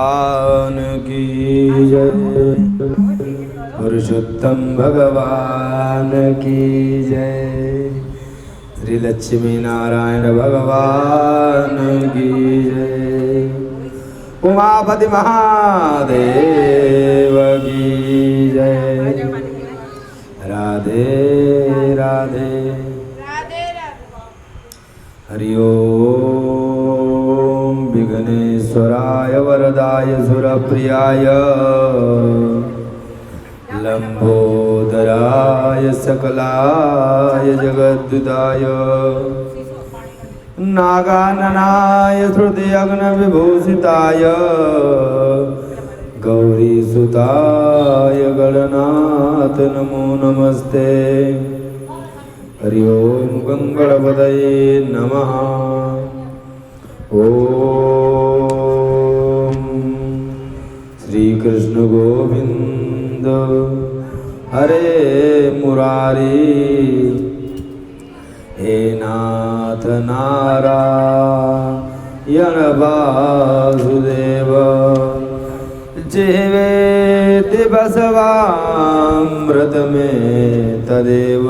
भगवान की जय, पुरुषोत्तम भगवान की जय, श्री लक्ष्मी नारायण भगवान की जय, उमापति महादेव की जय। राधे राधे हरि ओम। विघ्नेश्वराय वरदाय सुरप्रियाय लंबोदराय सकलाय जगद्दुताय नागाननाय श्रुतियग्नविभूषिताय गौरीसुताय गणनाथ नमो नमस्ते। हरि ओम गंगणपतये नमः। ओम श्री कृष्ण गोविंद हरे मुरारी, हे नाथ नारायण वासुदेव, जीवेति बसवामृत में तदेव,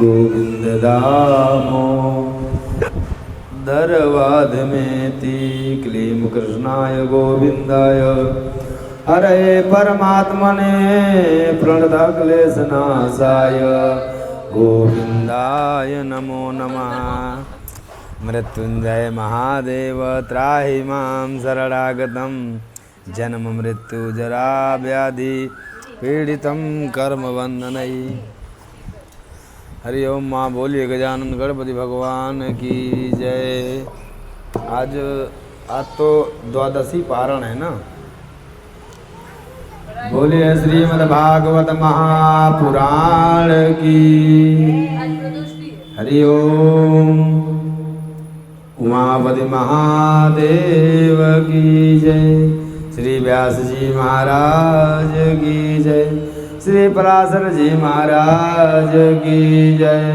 गोविंद दामो दरवाद में ती। क्लीं कृष्णाय गोविंदाय हरे परमात्मने प्रणतक्लेशनाशाय गोविंदाय नमो नमः। मृत्युंजय महादेव त्राहि मां शरणागतं, जन्म मृत्यु जरा व्याधि पीड़ितं कर्मबन्धनै। हरि ओम। माँ बोलिए गजानन गणपति भगवान की जय। आज तो द्वादशी पारण है ना। बोलिए श्रीमद् भागवत महापुराण की। हरि ओम। उमापति महादेव की जय, श्री व्यास जी महाराज की जय, श्री पराशर जी महाराज की जय,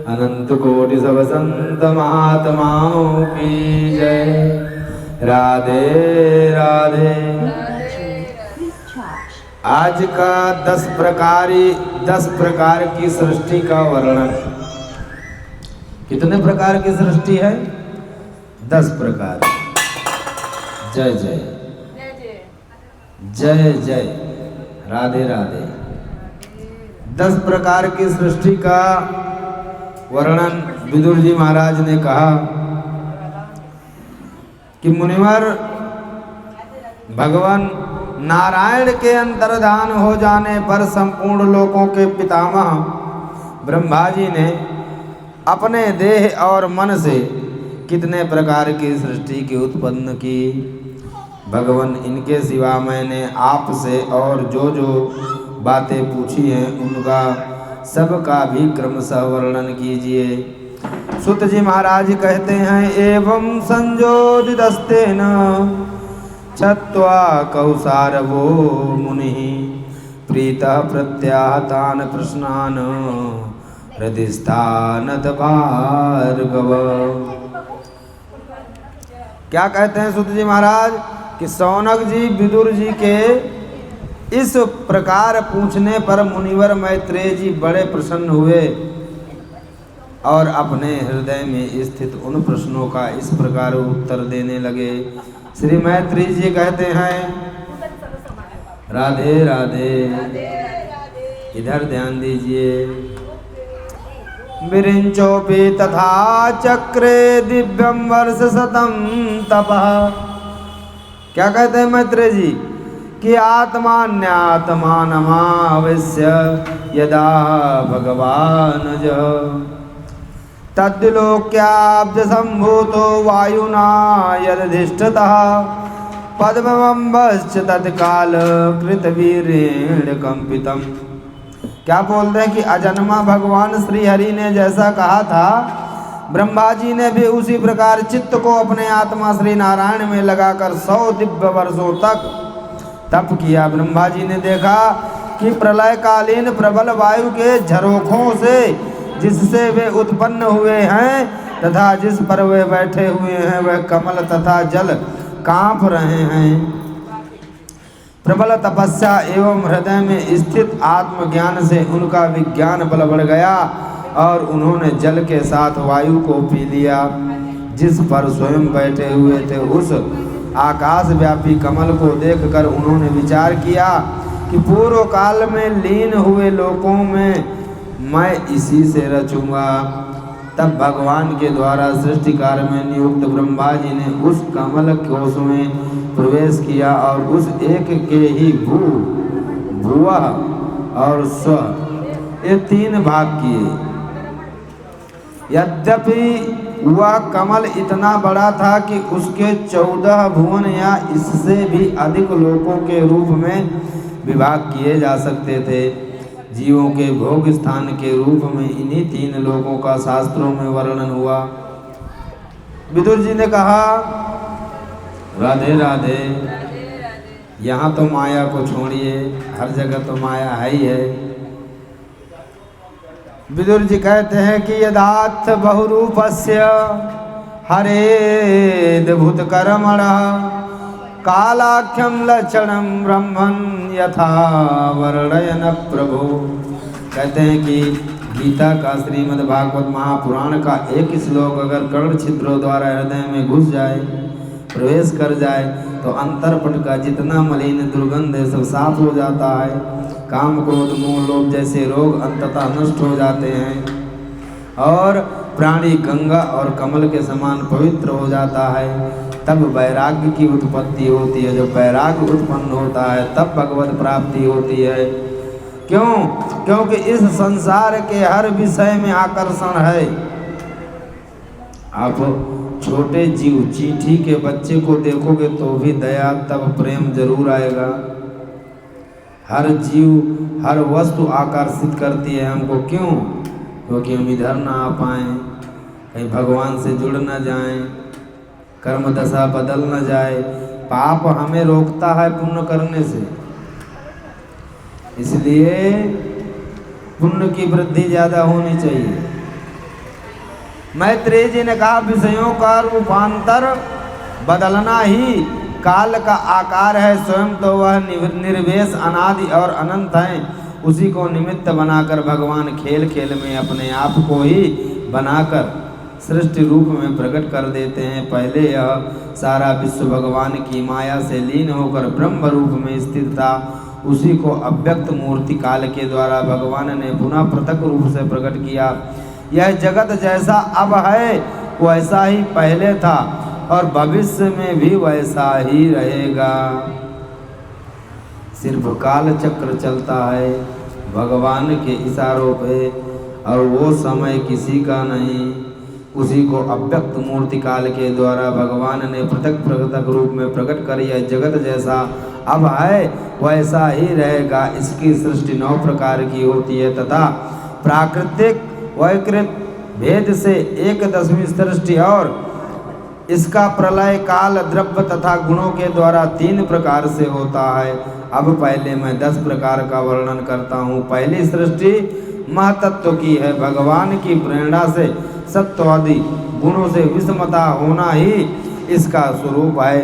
अनंत कोटि सब संत महात्माओं की जय। राधे राधे। आज का 10 प्रकार की सृष्टि का वर्णन। कितने प्रकार की सृष्टि है? 10 प्रकार। जय जय जय जय, राधे राधे। 10 प्रकार की सृष्टि का वर्णन विदुर जी महाराज ने कहा कि मुनिवर, भगवान नारायण के अंतर्धान हो जाने पर संपूर्ण लोकों के पितामह ब्रह्मा जी ने अपने देह और मन से कितने प्रकार की सृष्टि की उत्पन्न की। भगवान, इनके सिवा मैंने आपसे और जो जो बातें पूछी हैं उनका सबका भी क्रमशः वर्णन कीजिए। सुत जी महाराज कहते हैं, एवं संजोदितस्तेन छत्वा कौसारवो मुनिः प्रीतः प्रत्याहतान प्रश्नान हृदिस्थानत भार्गव। क्या कहते हैं सुत जी महाराज कि शौनक जी विदुर जी के इस प्रकार पूछने पर मुनिवर मैत्रेय जी बड़े प्रसन्न हुए और अपने हृदय में स्थित उन प्रश्नों का इस प्रकार उत्तर देने लगे। श्री मैत्रेय जी कहते हैं, राधे राधे। इधर ध्यान दीजिए। विरिंचोपि तथा चक्रे दिव्यम वर्ष शतम तपः। क्या कहते हैं मैत्रेय जी कि आत्मान्यात्मानमावश्य यदा भगवान तद्लोक्याब्ज संभूतो वायुना यदधिष्ठतः पद्मम्बश्च तत्काल कृतवीरेण कंपितम। क्या बोलते हैं कि अजन्मा भगवान श्री हरि ने जैसा कहा था, ब्रह्मा जी ने भी उसी प्रकार चित्त को अपने आत्मा श्री नारायण में लगाकर 100 दिव्य वर्षों तक तप किया। ब्रह्मा जी ने देखा कि प्रलयकालीन प्रबल वायु के झरोखों से जिससे वे उत्पन्न हुए हैं तथा जिस पर वे बैठे हुए हैं वह कमल तथा जल कांप रहे हैं। प्रबल तपस्या एवं हृदय में स्थित आत्मज्ञान से उनका विज्ञान बल बढ़ गया और उन्होंने जल के साथ वायु को पी लिया। जिस पर स्वयं बैठे हुए थे उस आकाश व्यापी कमल को देखकर उन्होंने विचार किया कि पूर्व काल में लीन हुए लोकों में मैं इसी से रचूंगा। तब भगवान के द्वारा सृष्टि कार्य में नियुक्त ब्रह्मा जी ने उस कमल कोश में प्रवेश किया और उस एक के ही भू, भुवः और स्व ये 3 भाग किए। यद्यपि वह कमल इतना बड़ा था कि उसके 14 भुवन या इससे भी अधिक लोकों के रूप में विभाग किए जा सकते थे। जीवों के भोग स्थान के रूप में इन्हीं 3 लोकों का शास्त्रों में वर्णन हुआ। विदुर जी ने कहा, राधे राधे। यहाँ तो माया को छोड़िए, हर जगह तो माया है ही है। विदुर जी कहते हैं कि यदार्थ बहुरूपस्य हरेद्भुत कर्मणः कालाख्यम लक्षणम ब्रह्मन यथा वर्णयन प्रभु। कहते हैं कि गीता का श्रीमद् भागवत महापुराण का एक श्लोक अगर कर्ण छिद्रों द्वारा हृदय में घुस जाए, प्रवेश कर जाए, तो अंतरपट का जितना मलिन दुर्गंध है सब साफ हो जाता है। काम क्रोध मोह लोभ जैसे रोग अंततः नष्ट हो जाते हैं और प्राणी गंगा और कमल के समान पवित्र हो जाता है। तब वैराग्य की उत्पत्ति होती है। जब वैराग्य उत्पन्न होता है तब भगवत प्राप्ति होती है। क्यों? क्योंकि इस संसार के हर विषय में आकर्षण है। आप छोटे जीव चींटी के बच्चे को देखोगे तो भी दया तब प्रेम जरूर आएगा। हर जीव हर वस्तु आकर्षित करती है हमको। क्यों? क्योंकि हम इधर ना आ पाएँ, कहीं भगवान से जुड़ ना जाएं, कर्म दशा बदल न जाए। पाप हमें रोकता है पुण्य करने से, इसलिए पुण्य की वृद्धि ज़्यादा होनी चाहिए। मैत्रेय जी ने कहा, विषयों का रूपांतर बदलना ही काल का आकार है। स्वयं तो वह निर्वेश अनादि और अनंत है। उसी को निमित्त बनाकर भगवान खेल खेल में अपने आप को ही बनाकर सृष्टि रूप में प्रकट कर देते हैं। पहले यह सारा विश्व भगवान की माया से लीन होकर ब्रह्म रूप में स्थित था। उसी को अव्यक्त मूर्ति काल के द्वारा भगवान ने पुनः पृथक रूप से प्रकट किया। यह जगत जैसा अब है वैसा ही पहले था और भविष्य में भी वैसा ही रहेगा। सिर्फ काल चक्र चलता है भगवान के इशारों पे और वो समय किसी का नहीं। उसी को अव्यक्त मूर्ति काल के द्वारा भगवान ने पृथक रूप में प्रकट कर यह जगत जैसा अब है वैसा ही रहेगा। इसकी सृष्टि 9 प्रकार की होती है तथा प्राकृतिक वैकृत भेद से 1/10वीं सृष्टि और इसका प्रलय काल द्रव्य तथा गुणों के द्वारा 3 प्रकार से होता है। अब पहले मैं 10 प्रकार का वर्णन करता हूँ। पहली सृष्टि महतत्व की है। भगवान की प्रेरणा से सत्वादि गुणों से विषमता होना ही इसका स्वरूप है।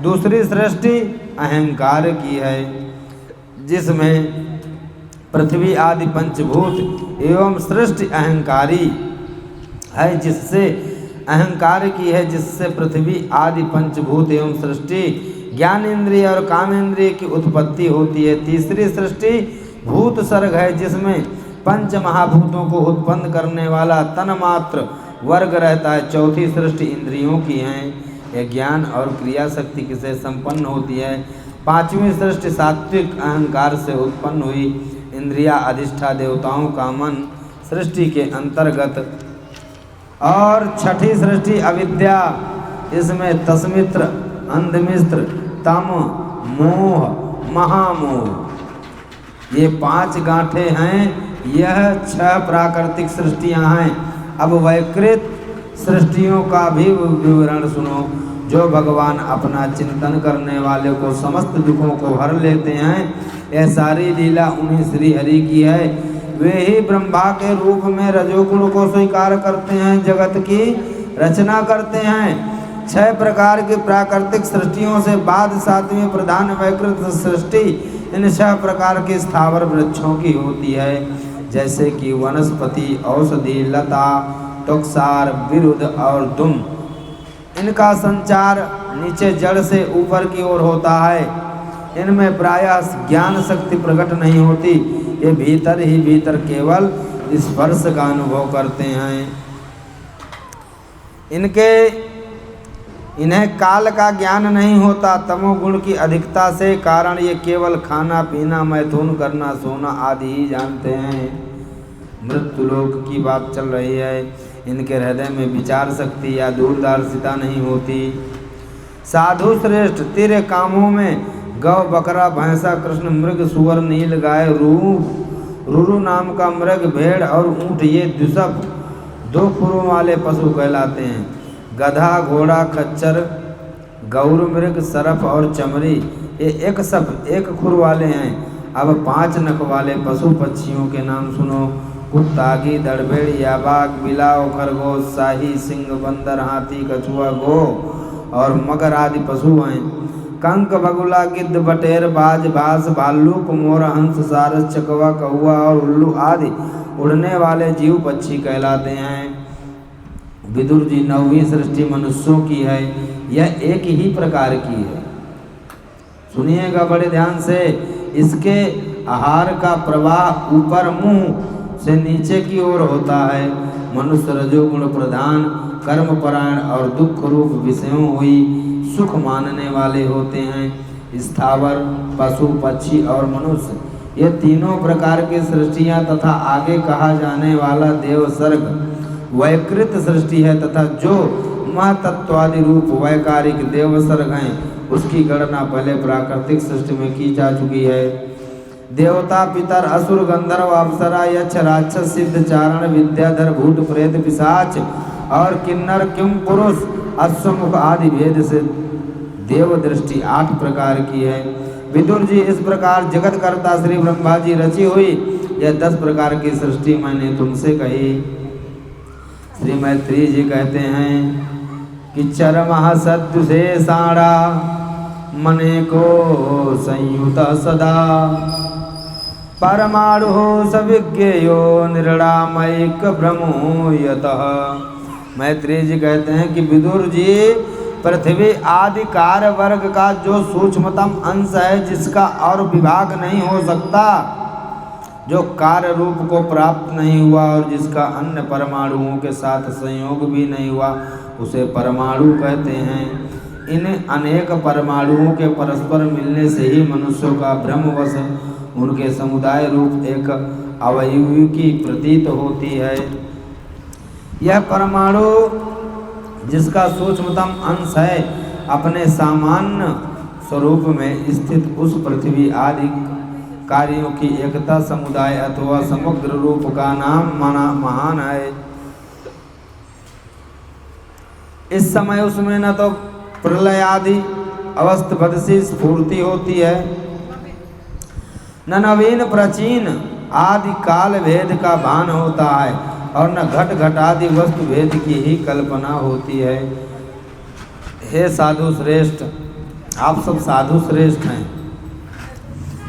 दूसरी सृष्टि अहंकार की है, जिसमें पृथ्वी आदि पंचभूत एवं सृष्टि अहंकारी है, जिससे अहंकार की है, जिससे पृथ्वी आदि पंचभूत एवं सृष्टि ज्ञान इंद्रिय और काम इंद्रिय की उत्पत्ति होती है। तीसरी सृष्टि भूत सर्ग है, जिसमें पंच महाभूतों को उत्पन्न करने वाला तन्मात्र वर्ग रहता है। चौथी सृष्टि इंद्रियों की है, यह ज्ञान और क्रिया शक्ति से संपन्न होती है। पांचवी सृष्टि सात्विक अहंकार से उत्पन्न हुई इंद्रिया अधिष्ठा देवताओं का मन सृष्टि के अंतर्गत। और छठी सृष्टि अविद्या, इसमें तस्मित्र, अंधमित्र, तम, मोह, महामोह ये 5 गांठें हैं। यह 6 प्राकृतिक सृष्टियां हैं। अब वैकृत सृष्टियों का भी विवरण सुनो। जो भगवान अपना चिंतन करने वाले को समस्त दुखों को हर लेते हैं, यह सारी लीला उन्हीं श्री हरि की है। वे ही ब्रह्मा के रूप में रजोगुण को स्वीकार करते हैं, जगत की रचना करते हैं। 6 प्रकार की प्राकृतिक सृष्टियों से बाद 7वीं प्रधान वैकृत सृष्टि इन 6 प्रकार के स्थावर वृक्षों की होती है, जैसे कि वनस्पति, औषधि, लता, टोकसार, विरुद्ध और दुम। इनका संचार नीचे जड़ से ऊपर की ओर होता है। इनमें प्रायः ज्ञान शक्ति प्रकट नहीं होती, ये भीतर ही भीतर केवल स्पर्श का अनुभव करते हैं। इन्हें काल का ज्ञान नहीं होता। तमोगुण की अधिकता से कारण ये केवल खाना पीना, मैथुन करना, सोना आदि ही जानते हैं। मृत्यु लोक की बात चल रही है। इनके हृदय में विचार शक्ति या दूरदर्शिता नहीं होती। साधु श्रेष्ठ, तेरे कामों में गौ, बकरा, भैंसा, कृष्ण मृग, सुअर, नील गाय, रुरु नाम का मृग, भेड़ और ऊँट, ये द्विशब 2 खुरों वाले पशु कहलाते हैं। गधा, घोड़ा, खच्चर, गौर मृग, सरफ और चमरी, ये एक सब 1 खुर वाले हैं। अब 5 नख वाले पशु पक्षियों के नाम सुनो। कुत्ता, गीदड़, भेड़िया, बाघ, बिलाव, खरगोश, शाही, सिंह, बंदर, हाथी, कछुआ, गो और मगर आदि पशु हैं। कंक, बगुला, गिद्ध, बटेर, बाज, बास, भालू, मोर, हंस, सारस, चकवा, कौआ और उल्लू आदि उड़ने वाले जीव पक्षी कहलाते हैं। विदुर जी, 9वीं सृष्टि मनुष्यों की है, यह एक ही प्रकार की है। सुनिएगा बड़े ध्यान से। इसके आहार का प्रवाह ऊपर मुंह से नीचे की ओर होता है। मनुष्य रजोगुण प्रधान, कर्मपरायण और दुख रूप विषयों हुई सुख मानने वाले होते हैं। स्थावर, पशु, पक्षी और मनुष्य, ये तीनों प्रकार की सृष्टियां तथा आगे कहा जाने वाला देव सर्ग वैकृत सृष्टि है, तथा जो महतत्वादि रूप वैकारिक देव सर्ग हैं उसकी गणना पहले प्राकृतिक सृष्टि में की जा चुकी है। देवता, पितर, असुर, गंधर्व, अप्सरा, यक्ष, राक्षस, सिद्ध, चारण, विद्याधर, भूत, प्रेत, पिशाच और किन्नर, किम पुरुष, अश्वमुख आदि भेद से देव दृष्टि 8 प्रकार की है। विदुर जी, इस प्रकार जगत कर्ता श्री ब्रह्मा जी रची हुई यह 10 प्रकार की सृष्टि मैंने तुमसे कही। श्री मैत्री जी कहते हैं कि चरमः सद्युषेषाणा मने को संयुत सदा परमाणु सविज्ञेयो निर्णामयिक ब्रह्मो यतः। मैत्री जी कहते हैं कि विदुर जी, पृथ्वी आदि कार्य वर्ग का जो सूक्ष्मतम अंश है, जिसका और विभाग नहीं हो सकता, जो कार्य रूप को प्राप्त नहीं हुआ और जिसका अन्य परमाणुओं के साथ संयोग भी नहीं हुआ, उसे परमाणु कहते हैं। इन अनेक परमाणुओं के परस्पर मिलने से ही मनुष्यों का ब्रह्मवश उनके समुदाय रूप एक अवयवी की प्रतीत होती है। यह परमाणु जिसका सूक्ष्मतम अंश है, अपने सामान्य स्वरूप में स्थित उस पृथ्वी आदि कार्यों की एकता, समुदाय अथवा समग्र रूप का नाम महान है। इस समय उसमें न तो प्रलय आदि अवस्थबद्ध सी स्फूर्ति होती है, न नवीन प्राचीन आदि काल भेद का भान होता है, और न घट घट आदि वस्तु भेद की ही कल्पना होती है। हे साधु श्रेष्ठ, आप सब साधु श्रेष्ठ हैं।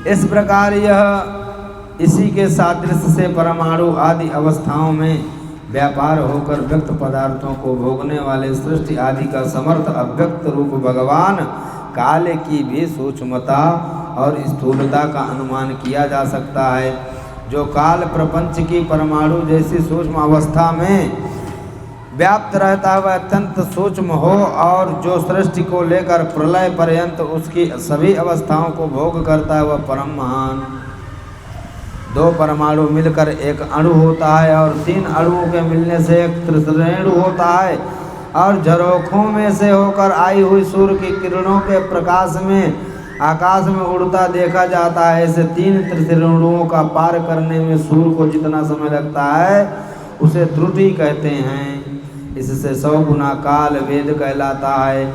इस प्रकार यह इसी के सादृश्य से परमाणु आदि अवस्थाओं में व्यापार होकर व्यक्त पदार्थों को भोगने वाले सृष्टि आदि का समर्थ अव्यक्त रूप भगवान काल की भी सूक्ष्मता और स्थूलता का अनुमान किया जा सकता है। जो काल प्रपंच की परमाणु जैसी सूक्ष्म अवस्था में व्याप्त रहता है वह अत्यंत सूक्ष्म हो, और जो सृष्टि को लेकर प्रलय पर्यंत उसकी सभी अवस्थाओं को भोग करता है वह परम महान। 2 परमाणु मिलकर एक अणु होता है, और 3 अणुओं के मिलने से एक त्रिश्रेणु होता है, और झरोखों में से होकर आई हुई सूर्य की किरणों के प्रकाश में आकाश में उड़ता देखा जाता है। ऐसे 3 त्रिश्रेणुओं का पार करने में सूर्य को जितना समय लगता है उसे त्रुटि कहते हैं। इससे 100 गुना काल वेद कहलाता है,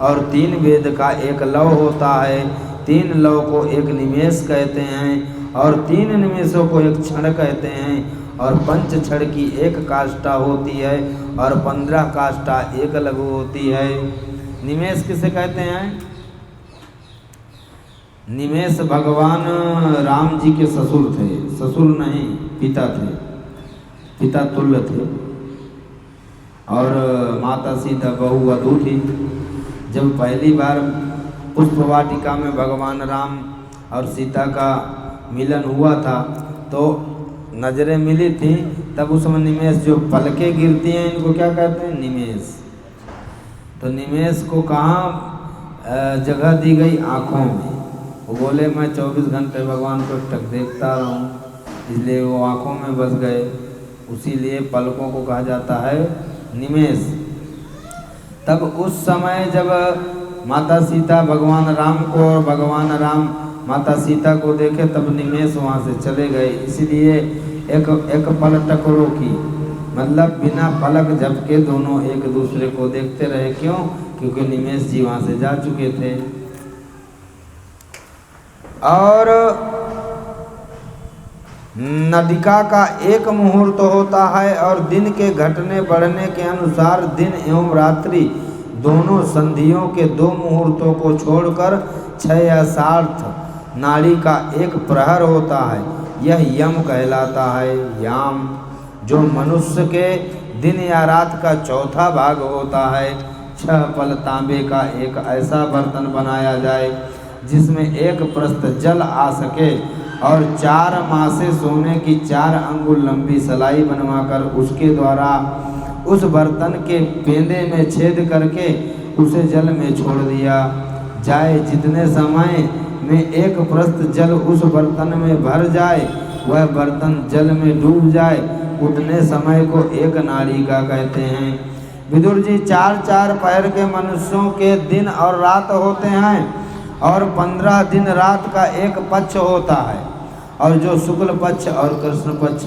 और 3 वेद का एक लव होता है। 3 लव को एक निमेष कहते हैं, और 3 निमेषों को एक क्षण कहते हैं, और 5 क्षण की एक काष्ठा होती है, और 15 काष्ठा एक लघु होती है। निमेष किसे कहते हैं? निमेष भगवान राम जी के ससुर थे, ससुर नहीं पिता थे, पिता तुल्य थे। और माता सीता बहुवधू थी। जब पहली बार पुष्प वाटिका में भगवान राम और सीता का मिलन हुआ था तो नज़रें मिली थी, तब उस समय निमेष जो पलकें गिरती हैं इनको क्या कहते हैं? निमेष। तो निमेष को कहाँ जगह दी गई? आँखों में। वो बोले मैं 24 घंटे भगवान को टक देखता रहूं, इसलिए वो आँखों में बस गए, उसीलिए पलकों को कहा जाता है निमेष। तब उस समय जब माता सीता भगवान राम को और भगवान राम माता सीता को देखे तब निमेष वहाँ से चले गए। इसलिए एक पलटक रोकी, मतलब बिना पलक झपके दोनों एक दूसरे को देखते रहे। क्यों? क्योंकि निमेष जी वहाँ से जा चुके थे। और नदिका का एक मुहूर्त होता है और दिन के घटने बढ़ने के अनुसार दिन एवं रात्रि दोनों संधियों के 2 मुहूर्तों को छोड़कर 6 या 7 नाड़ी का एक प्रहर होता है। यह यम कहलाता है। याम जो मनुष्य के दिन या रात का चौथा भाग होता है। 6 पल तांबे का एक ऐसा बर्तन बनाया जाए जिसमें एक प्रस्त जल आ सके और 4 मासे सोने की 4 अंगुल लंबी सलाई बनवाकर उसके द्वारा उस बर्तन के पेंदे में छेद करके उसे जल में छोड़ दिया जाए। जितने समय में एक प्रस्त जल उस बर्तन में भर जाए वह बर्तन जल में डूब जाए उतने समय को एक नाड़िका कहते हैं। विदुर जी 4-4 पैर के मनुष्यों के दिन और रात होते हैं और 15 दिन रात का एक पक्ष होता है और जो शुक्ल पक्ष और कृष्ण पक्ष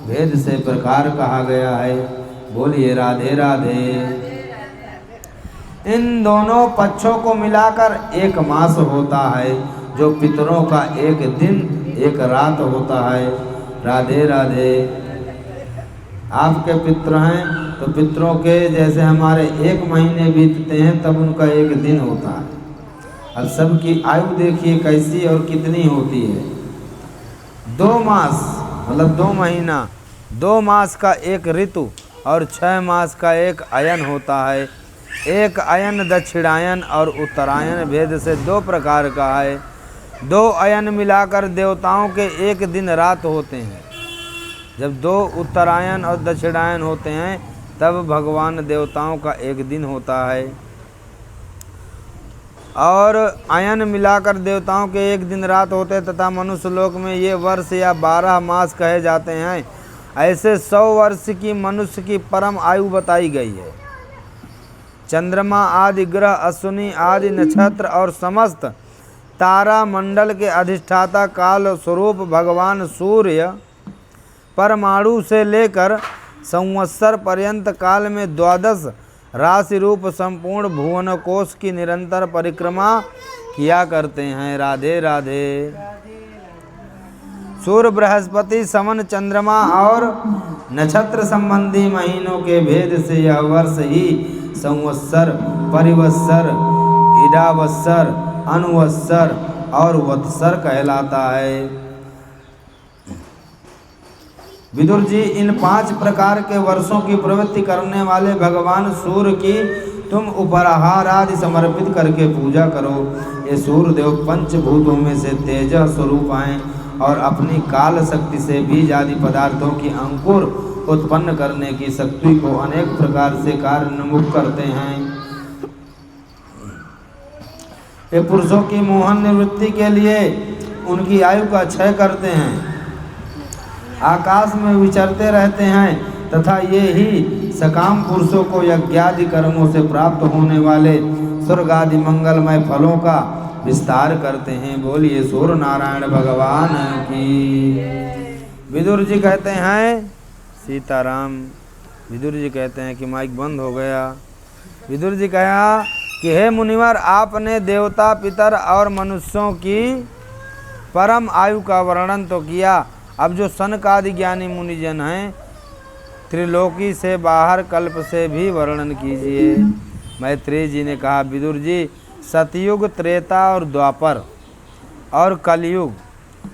भेद से प्रकार कहा गया है। बोलिए राधे राधे। इन दोनों पक्षों को मिलाकर एक मास होता है जो पितरों का एक दिन एक रात होता है। राधे राधे। आपके पितृ हैं तो पितरों के जैसे हमारे 1 महीने बीतते हैं तब उनका एक दिन होता है। अब सबकी आयु देखिए कैसी और कितनी होती है। 2 मास मतलब 2 महीना, 2 मास का एक ऋतु और 6 मास का एक अयन होता है। एक अयन दक्षिणायन और उत्तरायण भेद से 2 प्रकार का है। 2 अयन मिलाकर देवताओं के एक दिन रात होते हैं। जब 2 उत्तरायण और दक्षिणायन होते हैं तब भगवान देवताओं का एक दिन होता है और अयन मिलाकर देवताओं के एक दिन रात होते हैं तथा मनुष्य लोक में ये वर्ष या 12 मास कहे जाते हैं। ऐसे 100 वर्ष की मनुष्य की परम आयु बताई गई है। चंद्रमा आदि ग्रह, अश्विनी आदि नक्षत्र और समस्त तारा मंडल के अधिष्ठाता काल स्वरूप भगवान सूर्य परमाणु से लेकर संवत्सर पर्यंत काल में 12 राशि रूप संपूर्ण भुवन कोश की निरंतर परिक्रमा किया करते हैं। राधे राधे। सूर्य, बृहस्पति, समन, चंद्रमा और नक्षत्र संबंधी महीनों के भेद से यह वर्ष ही संवत्सर, परिवत्सर, इडावत्सर, अनुवत्सर और वत्सर कहलाता है। विदुर जी इन 5 प्रकार के वर्षों की प्रवृत्ति करने वाले भगवान सूर्य की तुम उपहार आदि समर्पित करके पूजा करो। ये सूर्य देव पंचभूतों में से तेज स्वरूप हैं और अपनी काल शक्ति से बीज आदि पदार्थों की अंकुर उत्पन्न करने की शक्ति को अनेक प्रकार से कार्योन्मुख करते हैं। ये पुरुषों की मोहन निवृत्ति के लिए उनकी आयु का क्षय करते हैं, आकाश में विचरते रहते हैं तथा ये ही सकाम पुरुषों को यज्ञादि कर्मों से प्राप्त होने वाले स्वर्ग आदि मंगलमय फलों का विस्तार करते हैं। बोलिए सूर्य नारायण भगवान की। विदुर जी कहते हैं सीताराम। विदुर जी कहते हैं कि माइक बंद हो गया। विदुर जी कहा कि हे मुनिवर, आपने देवता, पितर और मनुष्यों की परम आयु का वर्णन तो किया। अब जो सनकादि ज्ञानी मुनिजन हैं त्रिलोकी से बाहर कल्प से भी वर्णन कीजिए। मैत्रेय जी ने कहा, विदुर जी, सतयुग, त्रेता और द्वापर और कलयुग,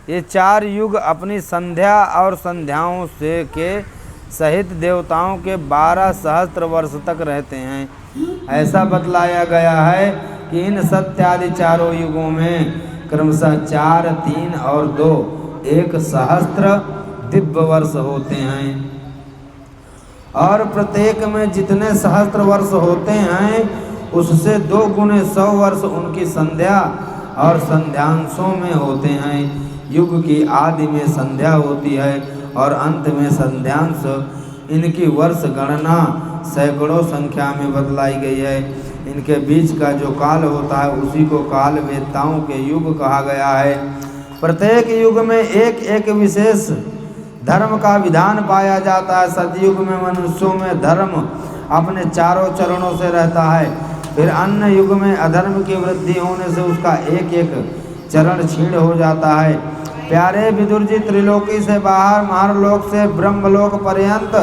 ये 4 युग अपनी संध्या और संध्याओं से के सहित देवताओं के 12 सहस्त्र वर्ष तक रहते हैं। ऐसा बतलाया गया है कि इन सत्यादि चारों युगों में क्रमशः 4, 3 और 2 1 सहस्त्र दिव्य वर्ष होते हैं, और प्रत्येक में जितने सहस्त्र वर्ष होते हैं उससे 2 गुने 100 वर्ष उनकी संध्या और संध्यांशों में होते हैं। युग की आदि में संध्या होती है और अंत में संध्यांश। इनकी वर्ष गणना सैकड़ों संख्या में बतलाई गई है। इनके बीच का जो काल होता है उसी को काल वेत्ताओं के युग कहा गया है। प्रत्येक युग में एक एक विशेष धर्म का विधान पाया जाता है। सतयुग में मनुष्यों में धर्म अपने चारों चरणों से रहता है, फिर अन्य युग में अधर्म की वृद्धि होने से उसका एक एक चरण क्षीण हो जाता है। प्यारे विदुर जी, त्रिलोकी से बाहर महर्लोक से ब्रह्मलोक पर्यंत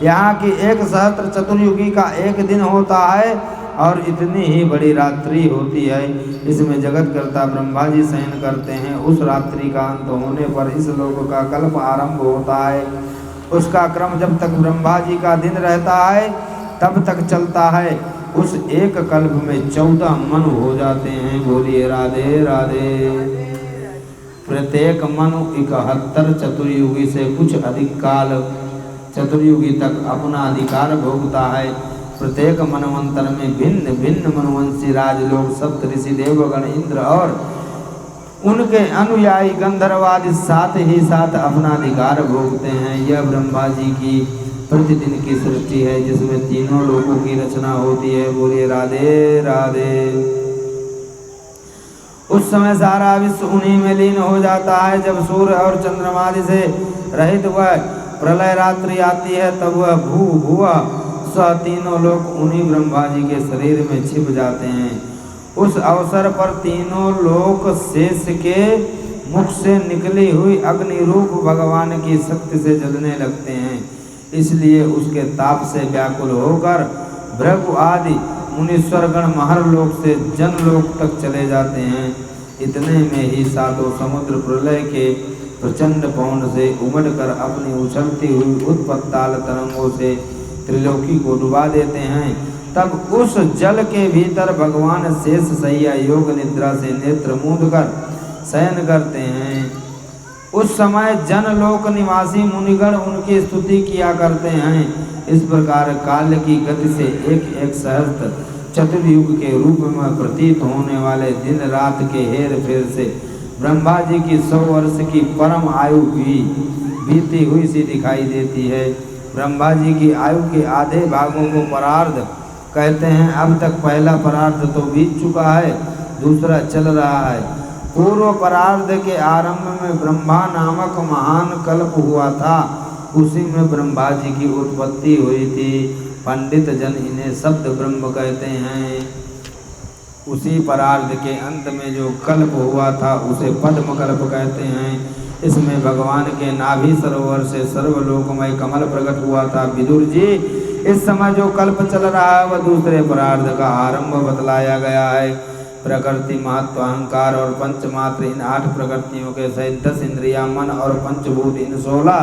यहाँ की 1 सहस्त्र चतुर्युगी का एक दिन होता है और इतनी ही बड़ी रात्रि होती है। इसमें जगत कर्ता ब्रह्मा जी शयन करते हैं। उस रात्रि का अंत होने पर इस लोक का कल्प आरंभ होता है। उसका क्रम जब तक ब्रह्मा जी का दिन रहता है तब तक चलता है। उस एक कल्प में 14 मनु हो जाते हैं। बोलिए राधे राधे। प्रत्येक मनु 71 चतुर्युगी से कुछ अधिक काल चतुर्युगी तक अपना अधिकार भोगता है। प्रत्येक मनवंतर में भिन्न भिन्न मनवंशी राजलोक, सप्त ऋषि, देवगण, इंद्र और उनके अनुयायी गंधर्वादि साथ ही साथ अपना अधिकार भोगते हैं। यह ब्रह्मा जी की प्रतिदिन की सृष्टि है जिसमें तीनों लोकों की रचना होती है। बोलिए राधे राधे। उस समय सारा विश्व उन्हीं में लीन हो जाता है। जब सूर्य और चंद्रमा से रहित वह प्रलय रात्रि आती है तब वह भुवा सह तीनों लोक उन्हीं ब्रह्मा जी के शरीर में छिप जाते हैं। उस अवसर पर तीनों लोक शेष के मुख से निकली हुई अग्नि रूप भगवान की शक्ति से जलने लगते हैं। इसलिए उसके ताप से व्याकुल होकर भृगु आदि मुनीश्वरगण महर्लोक से जनलोक तक चले जाते हैं। इतने में ही 7 समुद्र प्रलय के प्रचंड पवन से उमड़कर अपनी उछलती हुई उत्पत्ताल तरंगों से त्रिलोकी को डुबा देते हैं। तब उस जल के भीतर भगवान शेष सैया योग निद्रा से नेत्र मूंद कर शयन करते हैं। उस समय जनलोक निवासी मुनिगण उनकी स्तुति किया करते हैं। इस प्रकार काल की गति से एक एक सहस्त्र चतुर्युग के रूप में प्रतीत होने वाले दिन रात के हेर फेर से ब्रह्मा जी की 100 वर्ष की परम आयु भी बीती हुई सी दिखाई देती है। ब्रह्मा जी की आयु के आधे भागों को परार्ध कहते हैं। अब तक पहला परार्ध तो बीत चुका है, दूसरा चल रहा है। पूर्व परार्ध के आरंभ में ब्रह्मा नामक महान कल्प हुआ था। उसी में ब्रह्मा जी की उत्पत्ति हुई थी। पंडित जन इन्हें शब्द ब्रह्म कहते हैं। उसी परार्ध के अंत में जो कल्प हुआ था उसे पद्म कल्प कहते हैं। इसमें भगवान के नाभि सरोवर से सर्वलोकमय कमल प्रकट हुआ था। विदुर जी, इस समय जो कल्प चल रहा है वह दूसरे परार्ध का आरंभ बतलाया गया है। प्रकृति, महत्व, अहंकार और पंचमात्र इन 8 प्रकृतियों के सहित 10 इंद्रिया, मन और पंचभूत इन 16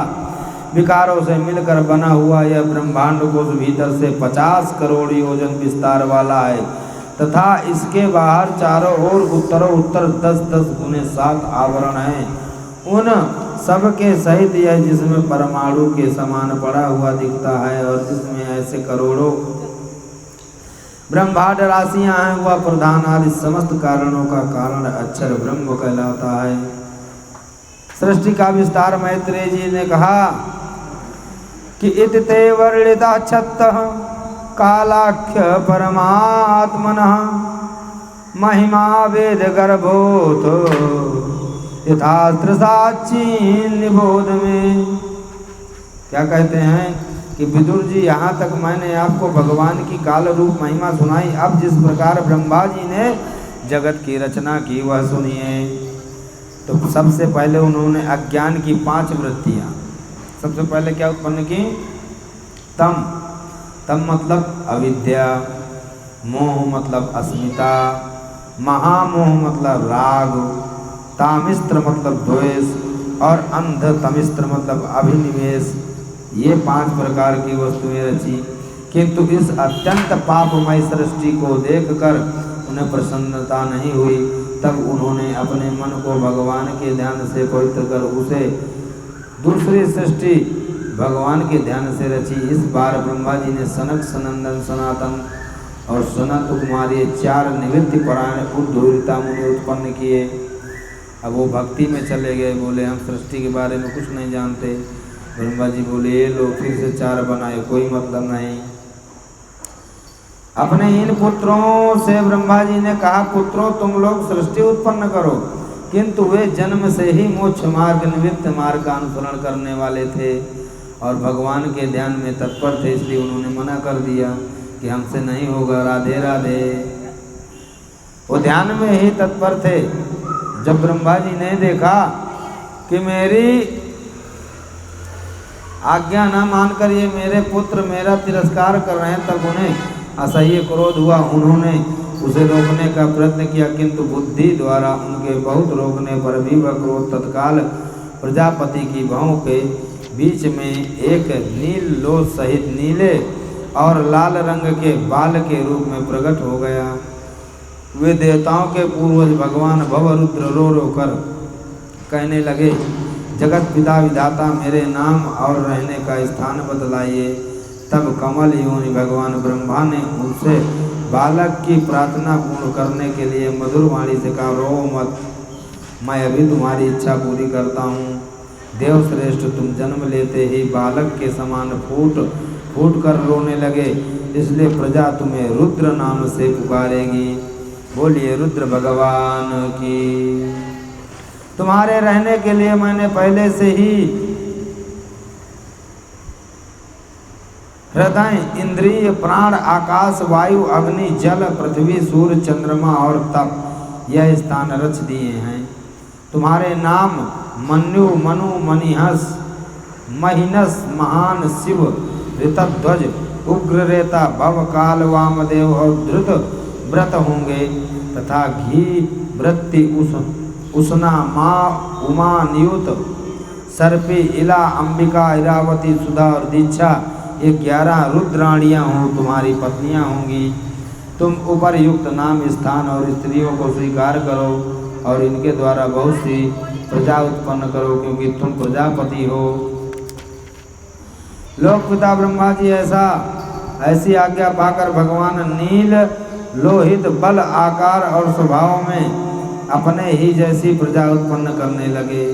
विकारों से मिलकर बना हुआ यह ब्रह्मांड कोश भीतर से 50 करोड़ योजन विस्तार वाला है तथा इसके बाहर चारों ओर उत्तरों उत्तर 10-10 गुने 7 आवरण हैं। उन सब के सहित यह जिसमें परमाणु के समान पड़ा हुआ दिखता है और जिसमें ऐसे करोड़ों ब्रह्मांड राशियां हैं वह प्रधान आदि समस्त कारणों का कारण अक्षर ब्रह्म कहलाता है। सृष्टि का विस्तार मैत्रेय जी ने कहा कि इति ते वर्णिता छत्तः कालाख्य परमात्मनः महिमा वेद गर्भोत यथास्त्र साक्षी निबोध में। क्या कहते हैं कि विदुर जी, यहाँ तक मैंने आपको भगवान की काल रूप महिमा सुनाई। अब जिस प्रकार ब्रह्मा जी ने जगत की रचना की वह सुनिए। तो सबसे पहले उन्होंने अज्ञान की 5 वृत्तियाँ सबसे पहले क्या उत्पन्न की? तम मतलब अविद्या। मोह मतलब अस्मिता, महामोह मतलब राग, तामिस्त्र मतलब द्वेष और अंध तमिस्त्र मतलब अभिनिवेश। ये 5 प्रकार की वस्तुएं रची, किंतु इस अत्यंत पापमय सृष्टि को देखकर उन्हें प्रसन्नता नहीं हुई। तब उन्होंने अपने मन को भगवान के ध्यान से पवित्र कर उसे दूसरी सृष्टि भगवान के ध्यान से रची। इस बार ब्रह्मा जी ने सनक, सनंदन, सनातन और सनत कुमार ये 4 निवृत्ति परायण उद्धूरिता मुनि उत्पन्न किए। अब वो भक्ति में चले गए, बोले हम सृष्टि के बारे में कुछ नहीं जानते। ब्रह्मा जी बोले ये लो फिर से 4 बनाए, कोई मतलब नहीं। अपने इन पुत्रों से ब्रह्मा जी ने कहा, पुत्रों तुम लोग सृष्टि उत्पन्न करो, किंतु वे जन्म से ही मोक्ष मार्ग, निवृत्त मार्ग का अनुसरण करने वाले थे और भगवान के ध्यान में तत्पर थे, इसलिए उन्होंने मना कर दिया कि हमसे नहीं होगा, राधे राधे। वो ध्यान में ही तत्पर थे। जब ब्रह्मा जी ने देखा कि मेरी आज्ञा न मानकर ये मेरे पुत्र मेरा तिरस्कार कर रहे हैं, तब उन्हें असह्य क्रोध हुआ। उन्होंने उसे रोकने का प्रयत्न किया, किंतु बुद्धि द्वारा उनके बहुत रोकने पर भी वह क्रोध तत्काल प्रजापति की भौं के बीच में एक नील लोच सहित नीले और लाल रंग के बाल के रूप में प्रकट हो गया। वे देवताओं के पूर्वज भगवान भवरुद्र रो रो कर कहने लगे, जगत पिता विधाता मेरे नाम और रहने का स्थान बतलाइए। तब कमल योनि भगवान ब्रह्मा ने उनसे बालक की प्रार्थना पूर्ण करने के लिए मधुर वाणी से कहा, रो मत, मैं अभी तुम्हारी इच्छा पूरी करता हूँ। देव श्रेष्ठ तुम जन्म लेते ही बालक के समान फूट फूट कर रोने लगे, इसलिए प्रजा तुम्हें रुद्र नाम से पुकारेगी। बोलिए रुद्र भगवान की। तुम्हारे रहने के लिए मैंने पहले से ही हृदय, इंद्रिय, प्राण, आकाश, वायु, अग्नि, जल, पृथ्वी, सूर्य, चंद्रमा और तप यह स्थान रच दिए हैं। तुम्हारे नाम मन्यु, मनु, मनिहस, महिनस, महान, शिव, ऋतध्वज, उग्ररेता, भव, काल, वामदेव और धृत व्रत होंगे तथा घी, वृत्ति, उष्णा, माँ, उमा, नियुत, सर्पी, इला, अंबिका, इरावती, सुधा और दीक्षा ये 11 रुद्राणियाँ हों तुम्हारी पत्नियाँ होंगी। तुम उपरयुक्त नाम, स्थान और स्त्रियों को स्वीकार करो और इनके द्वारा बहुत सी प्रजा उत्पन्न करो, क्योंकि तुम प्रजापति हो। लोक पिता ब्रह्मा जी ऐसी आज्ञा पाकर भगवान नील लोहित बल, आकार और स्वभाव में अपने ही जैसी प्रजा उत्पन्न करने लगे।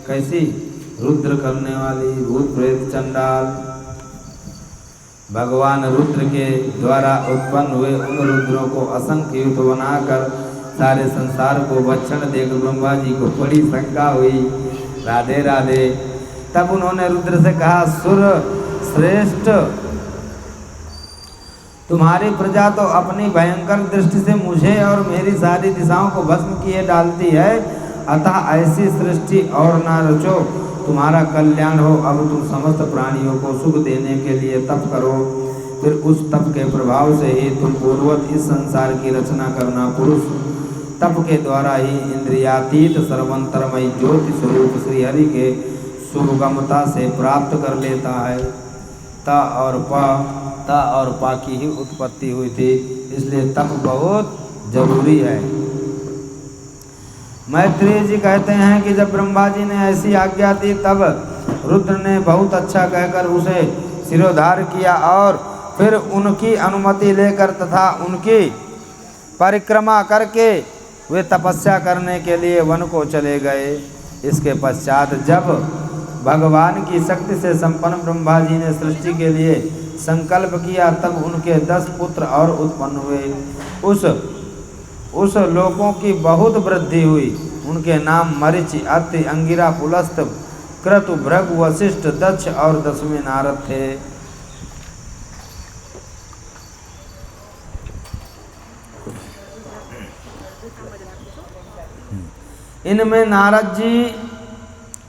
कैसी? रुद्र करने वाली, भूत प्रेत चंडाल। भगवान रुद्र के द्वारा उत्पन्न हुए उन रुद्रों को असंख्य युक्त बनाकर सारे संसार को भक्षण देकर ब्रह्मा जी को बड़ी शंका हुई। राधे राधे। तब उन्होंने रुद्र से कहा, सुर श्रेष्ठ, तुम्हारी प्रजा तो अपनी भयंकर दृष्टि से मुझे और मेरी सारी दिशाओं को भस्म किए डालती है, अतः ऐसी सृष्टि और न रचो, तुम्हारा कल्याण हो। अब तुम समस्त प्राणियों को सुख देने के लिए तप करो, फिर उस तप के प्रभाव से ही तुम पूर्ववत इस संसार की रचना करना। पुरुष तप के द्वारा ही इंद्रियातीत सर्वंतरमय ज्योति स्वरूप श्रीहरि के सुगमता से प्राप्त कर लेता है। ता और पा की ही उत्पत्ति हुई थी, इसलिए तप बहुत जरूरी है। मैत्रेय जी कहते हैं कि जब ब्रह्मा जी ने ऐसी आज्ञा दी, तब रुद्र ने बहुत अच्छा कहकर उसे सिरोधार किया और फिर उनकी अनुमति लेकर तथा उनकी परिक्रमा करके वे तपस्या करने के लिए वन को चले गए। इसके पश्चात जब भगवान की शक्ति से संपन्न ब्रह्मा जी ने सृष्टि के लिए संकल्प किया, तब उनके 10 पुत्र और उत्पन्न हुए। उस लोकों की बहुत वृद्धि हुई। उनके नाम मरीचि, अत्रि, अंगिरा, पुलस्त, क्रतु, भृगु, वशिष्ठ, दक्ष और 10वें नारद थे। इनमें नारद जी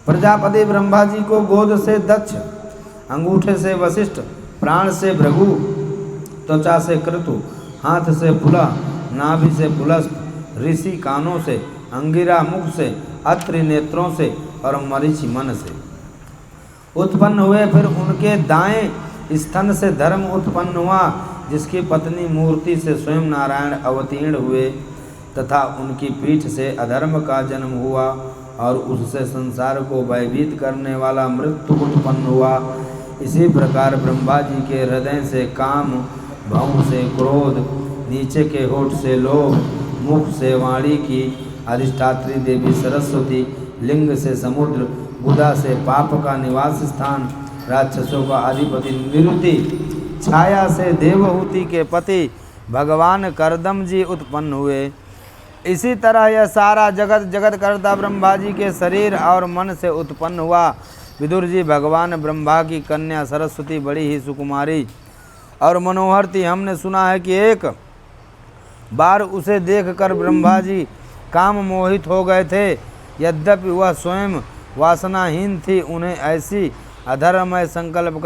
प्रजापति ब्रह्मा जी को गोद से दक्ष, अंगूठे से वशिष्ठ, प्राण से भृगु, त्वचा से क्रतु, हाथ से पुलह, नाभि से पुलस्त, ऋषि कानों से, अंगिरा मुख से, अत्रि नेत्रों से और मरीचि मन से उत्पन्न हुए। फिर उनके दाएं स्तन से धर्म उत्पन्न हुआ, जिसकी पत्नी मूर्ति से स्वयं नारायण अवतीर्ण हुए, तथा उनकी पीठ से अधर्म का जन्म हुआ और उससे संसार को भयभीत करने वाला मृत्यु उत्पन्न हुआ। इसी प्रकार ब्रह्मा जी के हृदय से काम, भौं से क्रोध, नीचे के होठ से लोभ, मुख से वाणी की अधिष्ठात्री देवी सरस्वती, लिंग से समुद्र, गुदा से पाप का निवास स्थान, राक्षसों का अधिपति निरुति, छाया से देवहूति के पति भगवान करदम जी उत्पन्न हुए। इसी तरह यह सारा जगत जगत करता ब्रह्मा जी के शरीर और मन से उत्पन्न हुआ। विदुर जी, भगवान ब्रह्मा की कन्या सरस्वती बड़ी ही सुकुमारी और मनोहर थी। हमने सुना है कि एक बार उसे देखकर ब्रह्मा जी काम मोहित हो गए थे। यद्यपि वह स्वयं वासनाहीन थी, उन्हें ऐसी अधर्ममय संकल्प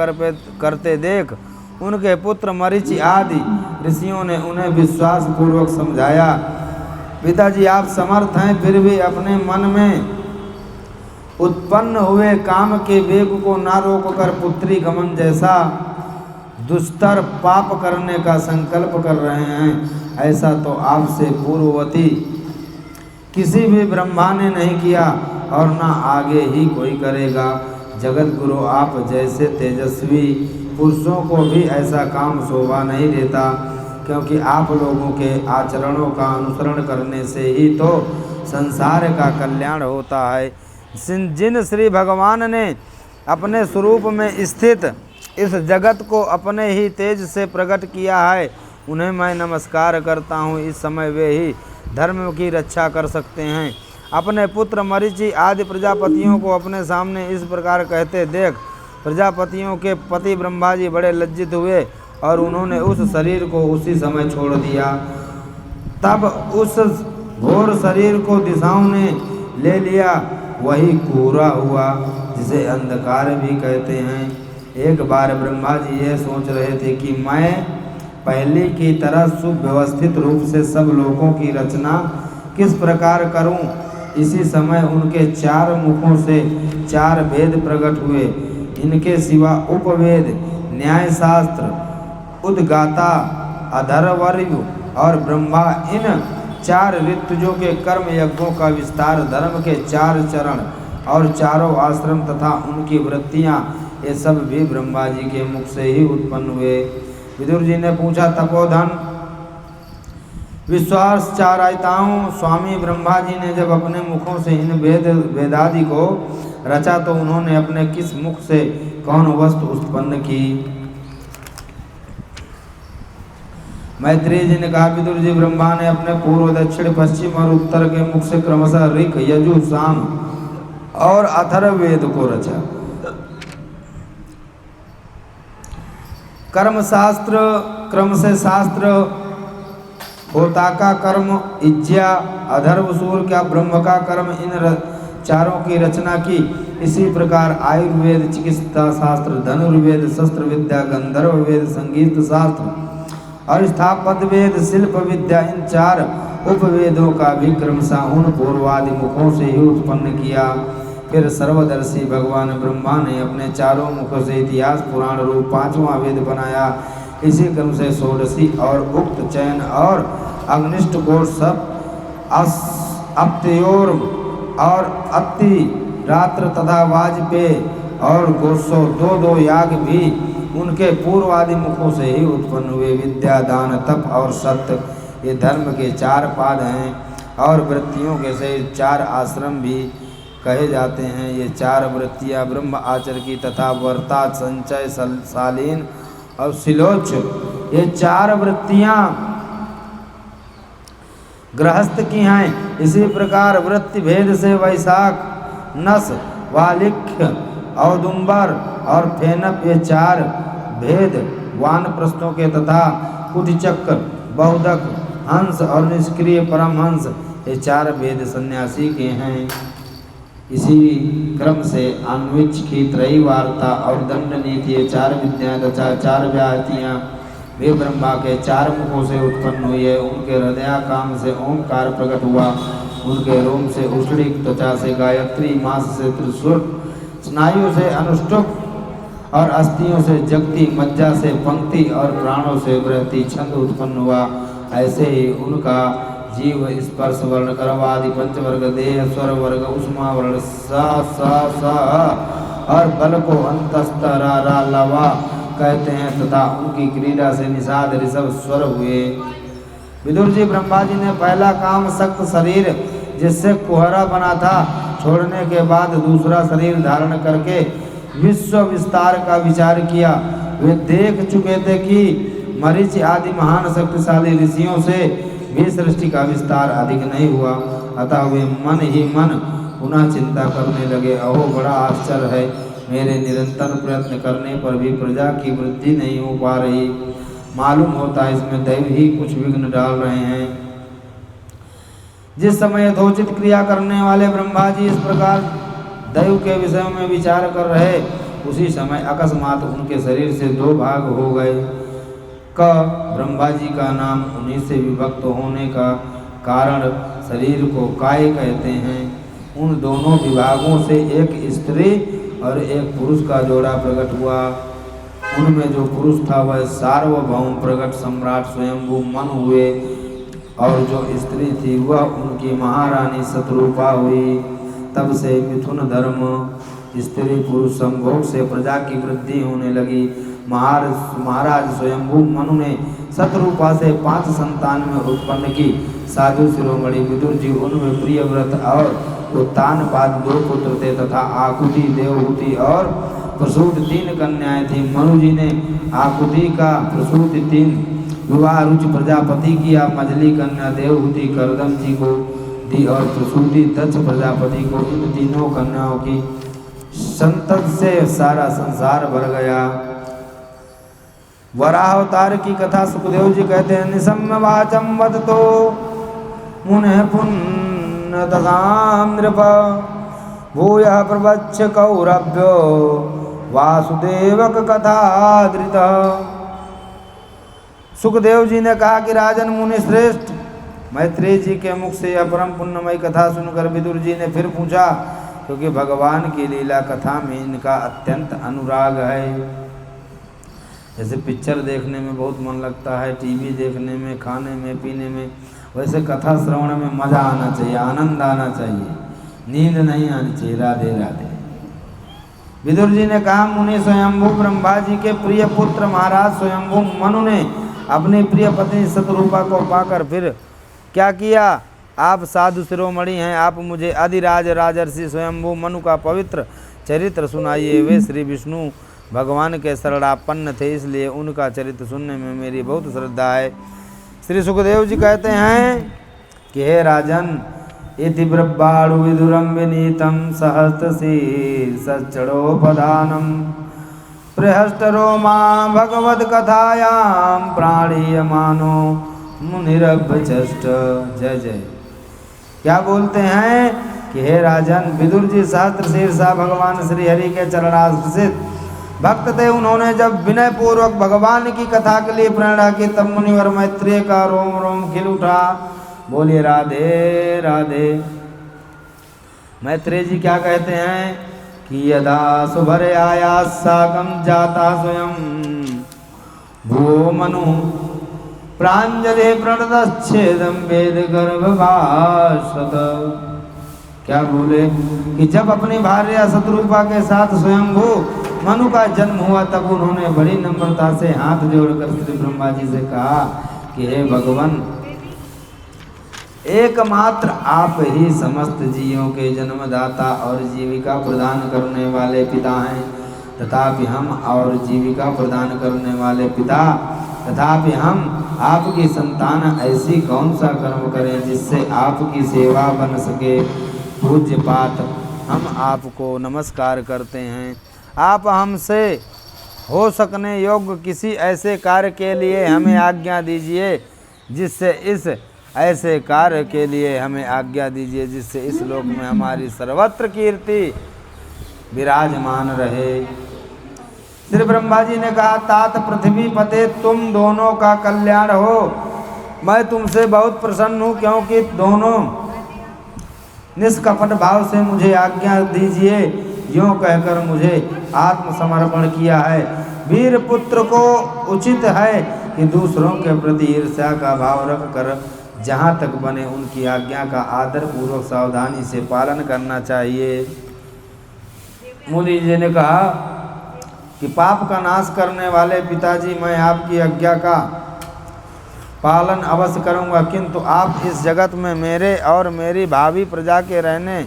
करते देख उनके पुत्र मरीचि आदि ऋषियों ने उन्हें विश्वास पूर्वक समझाया, पिताजी आप समर्थ हैं, फिर भी अपने मन में उत्पन्न हुए काम के वेग को ना रोककर पुत्री गमन जैसा दुस्तर पाप करने का संकल्प कर रहे हैं। ऐसा तो आपसे पूर्ववती किसी भी ब्रह्मा ने नहीं किया और ना आगे ही कोई करेगा। जगत गुरु, आप जैसे तेजस्वी पुरुषों को भी ऐसा काम शोभा नहीं देता, क्योंकि आप लोगों के आचरणों का अनुसरण करने से ही तो संसार का कल्याण होता है। जिन श्री भगवान ने अपने स्वरूप में स्थित इस जगत को अपने ही तेज से प्रकट किया है, उन्हें मैं नमस्कार करता हूँ। इस समय वे ही धर्म की रक्षा कर सकते हैं। अपने पुत्र मरीचि आदि प्रजापतियों को अपने सामने इस प्रकार कहते देख प्रजापतियों के पति ब्रह्मा जी बड़े लज्जित हुए और उन्होंने उस शरीर को उसी समय छोड़ दिया। तब उस घोर शरीर को दिशाओं ने ले लिया, वही कोहरा हुआ जिसे अंधकार भी कहते हैं। एक बार ब्रह्मा जी ये सोच रहे थे कि मैं पहले की तरह सुव्यवस्थित रूप से सब लोगों की रचना किस प्रकार करूं। इसी समय उनके चार मुखों से चार वेद प्रकट हुए। इनके सिवा उपवेद, न्यायशास्त्र, उद्गाता, अधर्ववर्ग और ब्रह्मा इन चार ऋतुजों के कर्म यज्ञों का विस्तार, धर्म के चार चरण और चारों आश्रम तथा उनकी वृत्तियां, ये सब भी ब्रह्मा जी के मुख से ही उत्पन्न हुए। विदुर जी ने पूछा, तपोधन विश्वास चारायताओं, स्वामी ब्रह्मा जी ने जब अपने मुखों से इन वेदादि को रचा तो उन्होंने अपने किस मुख से कौन वस्तु उत्पन्न की। मैत्रेय जी ने कहा, विदुर जी, ब्रह्मा ने अपने पूर्व, दक्षिण, पश्चिम और उत्तर के मुख से क्रमशः ऋक, यजु, साम और अथर्ववेद को रचा। कर्म शास्त्र, क्रम से शास्त्र, होता का कर्म, इज्जा, अधर्वसूर का ब्रह्म का कर्म, इन चारों की रचना की। इसी प्रकार आयुर्वेद, चिकित्सा शास्त्र, धनुर्वेद, शस्त्र विद्या, गंधर्व वेद, संगीत शास्त्र और स्थापत्य वेद, शिल्प विद्या, इन चार उपवेदों का भी क्रमशः उन पूर्वादि मुखों से ही उत्पन्न किया। फिर सर्वदर्शी भगवान ब्रह्मा ने अपने चारों मुखों से इतिहास पुराण रूप पांचवा वेद बनाया। इसी क्रम से षोडशी और उक्त चयन और अग्निष्ट कोट सब अप्तयोर और अति रात्र तथा वाजपेय और गोसो दो याग भी उनके पूर्वादि मुखों से ही उत्पन्न हुए। विद्या, दान, तप और सत्य, ये धर्म के चार पाद हैं और वृत्तियों के से चार आश्रम भी कहे जाते हैं। ये चार वृत्तियाँ ब्रह्म आचर की तथा वर्ता, संचय, शालीन और शिलोच, ये चार वृत्तियाँ गृहस्थ की हैं। इसी प्रकार वृत्ति भेद से वैशाख, नस, वालिख्य, औदुंबर और फेनप, ये चार भेद वानप्रस्थों के तथा कुटिचक्र, बहुदक, हंस और निष्क्रिय परमहंस, ये चार भेद सन्यासी के हैं। इसी क्रम से अन्विच की त्रयी वार्ता और दंड नीति, ये चार विद्याएं तथा चार व्याहतियाँ वे ब्रह्मा के 4 मुखों से उत्पन्न हुए। उनके हृदयाकाम से ओंकार प्रकट हुआ। उनके रोम से उष्णिक, त्वचा से गायत्री, मांस से त्रिशूल, स्नायु से अनुष्टुप और अस्थियों से जगती, मज्जा से पंक्ति और प्राणों से बृहति छंद उत्पन्न हुआ। ऐसे ही उनका जीव, स्पर्श वर्ण, कर्मादि पंचवर्ग, देह, स्वर वर्ग, उष्मा वर्ण, सा और बल को अंतस्तरा लवा कहते हैं तथा उनकी क्रीड़ा से निषाद ऋषभ स्वर हुए। विदुर जी, ब्रह्मा जी ने पहला काम सख्त शरीर जिससे कुहरा बना था छोड़ने के बाद दूसरा शरीर धारण करके विश्व विस्तार का विचार किया। वे देख चुके थे कि मरीचि आदि महान शक्तिशाली ऋषियों से भी सृष्टि का विस्तार अधिक नहीं हुआ। अतः वे मन ही मन पुनः चिंता करने लगे। अहो, बड़ा आश्चर्य है, मेरे निरंतर प्रयत्न करने पर भी प्रजा की वृद्धि नहीं हो पा रही। मालूम होता है इसमें दैव ही कुछ विघ्न डाल रहे हैं। जिस समय यथोचित क्रिया करने वाले ब्रह्मा जी इस प्रकार दैव के विषय में विचार कर रहे, उसी समय अकस्मात उनके शरीर से 2 भाग हो गए। ब्रह्मा जी का नाम उन्हीं से विभक्त होने का कारण शरीर को काय कहते हैं। उन दोनों विभागों से एक स्त्री और एक पुरुष का जोड़ा प्रकट हुआ। उनमें जो पुरुष था वह सार्वभौम प्रकट सम्राट स्वयंभू मनु हुए और जो स्त्री थी वह उनकी महारानी शतरूपा हुई। तब से मिथुन धर्म, स्त्री पुरुष संभोग से प्रजा की वृद्धि होने लगी। महाराज स्वयंभू मनु ने शतरूपा से 5 संतान में उत्पन्न की। साधु शिरोमणि विदुर जी उनमें प्रियव्रत और उत्तानपाद 2 पुत्र थे तथा आकुति, देवहूति और प्रसूति 3 कन्याएं थीं। मनु जी ने आकुति का प्रसूति 3 विवाह रुचि प्रजापति किया। मझली कन्या देवहूति करदम जी को दी और प्रसूति दक्ष प्रजापति को। इन तीनों कन्याओं की संतत से सारा संसार भर गया। वराह अवतार की कथा सुखदेव जी कहते हैं, निशम्य वाचम वदतो मुने पुण्य दशाम नृप भूयः प्रवच्छ कौरभ्यो वासुदेवक कथाधृत। सुखदेव जी ने कहा कि राजन मुनि श्रेष्ठ, मैत्रेय जी के मुख से यह परम पुण्यमयी कथा सुनकर विदुर जी ने फिर पूछा, क्योंकि भगवान की लीला कथा में इनका अत्यंत अनुराग है। जैसे पिक्चर देखने में बहुत मन लगता है, टीवी देखने में, खाने में, पीने में, वैसे कथा श्रवण में मज़ा आना चाहिए, आनंद आना चाहिए, नींद नहीं आनी चाहिए। राधे राधे। विदुर जी ने कहा, मुनि स्वयंभू ब्रह्मा जी के प्रिय पुत्र महाराज स्वयंभू मनु ने अपनी प्रिय पत्नी शतरूपा को पाकर फिर क्या किया? आप साधु शिरोमणि हैं, आप मुझे अधिराज राजर्षि स्वयंभू मनु का पवित्र चरित्र सुनाइए। वे श्री विष्णु भगवान के शरणापन्न थे, इसलिए उनका चरित्र सुनने में मेरी बहुत श्रद्धा है। श्री सुखदेव जी कहते हैं कि हे राजन, इति ब्रह्माणु विदुरम विनीतम सहस्रशीर्षोपधानम प्रहष्टरोमा भगवद कथायाम प्राणीयमानो मुनिरभ्यचष्ट। जय जय। क्या बोलते हैं कि हे राजन, विदुर जी सहस्रशीर्षा भगवान श्री हरि के चरणाश्रित भक्त थे। उन्होंने जब विनय पूर्वक भगवान की कथा के लिए प्रेरणा की, तब मुनिवर मैत्रेय का रोम रोम खिल उठा। बोलिए राधे राधे। मैत्रेय जी क्या कहते हैं कि यदा सुभरे आया साकम जाता स्वयं भूो मनु प्रांजलि प्रणतच्छेदम वेद गर्भभाषत। क्या बोले कि जब अपनी भार्या शतरूपा के साथ स्वयंभू मनु का जन्म हुआ, तब उन्होंने बड़ी नम्रता से हाथ जोड़कर श्री ब्रह्मा जी से कहा कि हे भगवान, एकमात्र आप ही समस्त जीवों के जन्मदाता और जीविका प्रदान करने वाले पिता हैं। तथापि हम और जीविका प्रदान करने वाले पिता, तथापि हम आपकी संतान ऐसी कौन सा कर्म करें जिससे आपकी सेवा बन सके। पूज्यपात, हम आपको नमस्कार करते हैं। आप हमसे हो सकने योग्य किसी ऐसे कार्य के लिए हमें आज्ञा दीजिए, जिससे इस ऐसे कार्य के लिए हमें आज्ञा दीजिए जिससे इस लोक में हमारी सर्वत्र कीर्ति विराजमान रहे। श्री ब्रह्मा जी ने कहा, तात पृथ्वी पते, तुम दोनों का कल्याण हो। मैं तुमसे बहुत प्रसन्न हूँ, क्योंकि दोनों निष्कपट भाव से मुझे आज्ञा दीजिए। यूँ कहकर मुझे आत्मसमर्पण किया है। वीर पुत्र को उचित है कि दूसरों के प्रति ईर्ष्या का भाव रख कर जहाँ तक बने उनकी आज्ञा का आदर पूर्वक सावधानी से पालन करना चाहिए। मुनि जी ने कहा कि पाप का नाश करने वाले पिताजी, मैं आपकी आज्ञा का पालन अवश्य करूंगा, किंतु आप इस जगत में मेरे और मेरी भावी प्रजा के रहने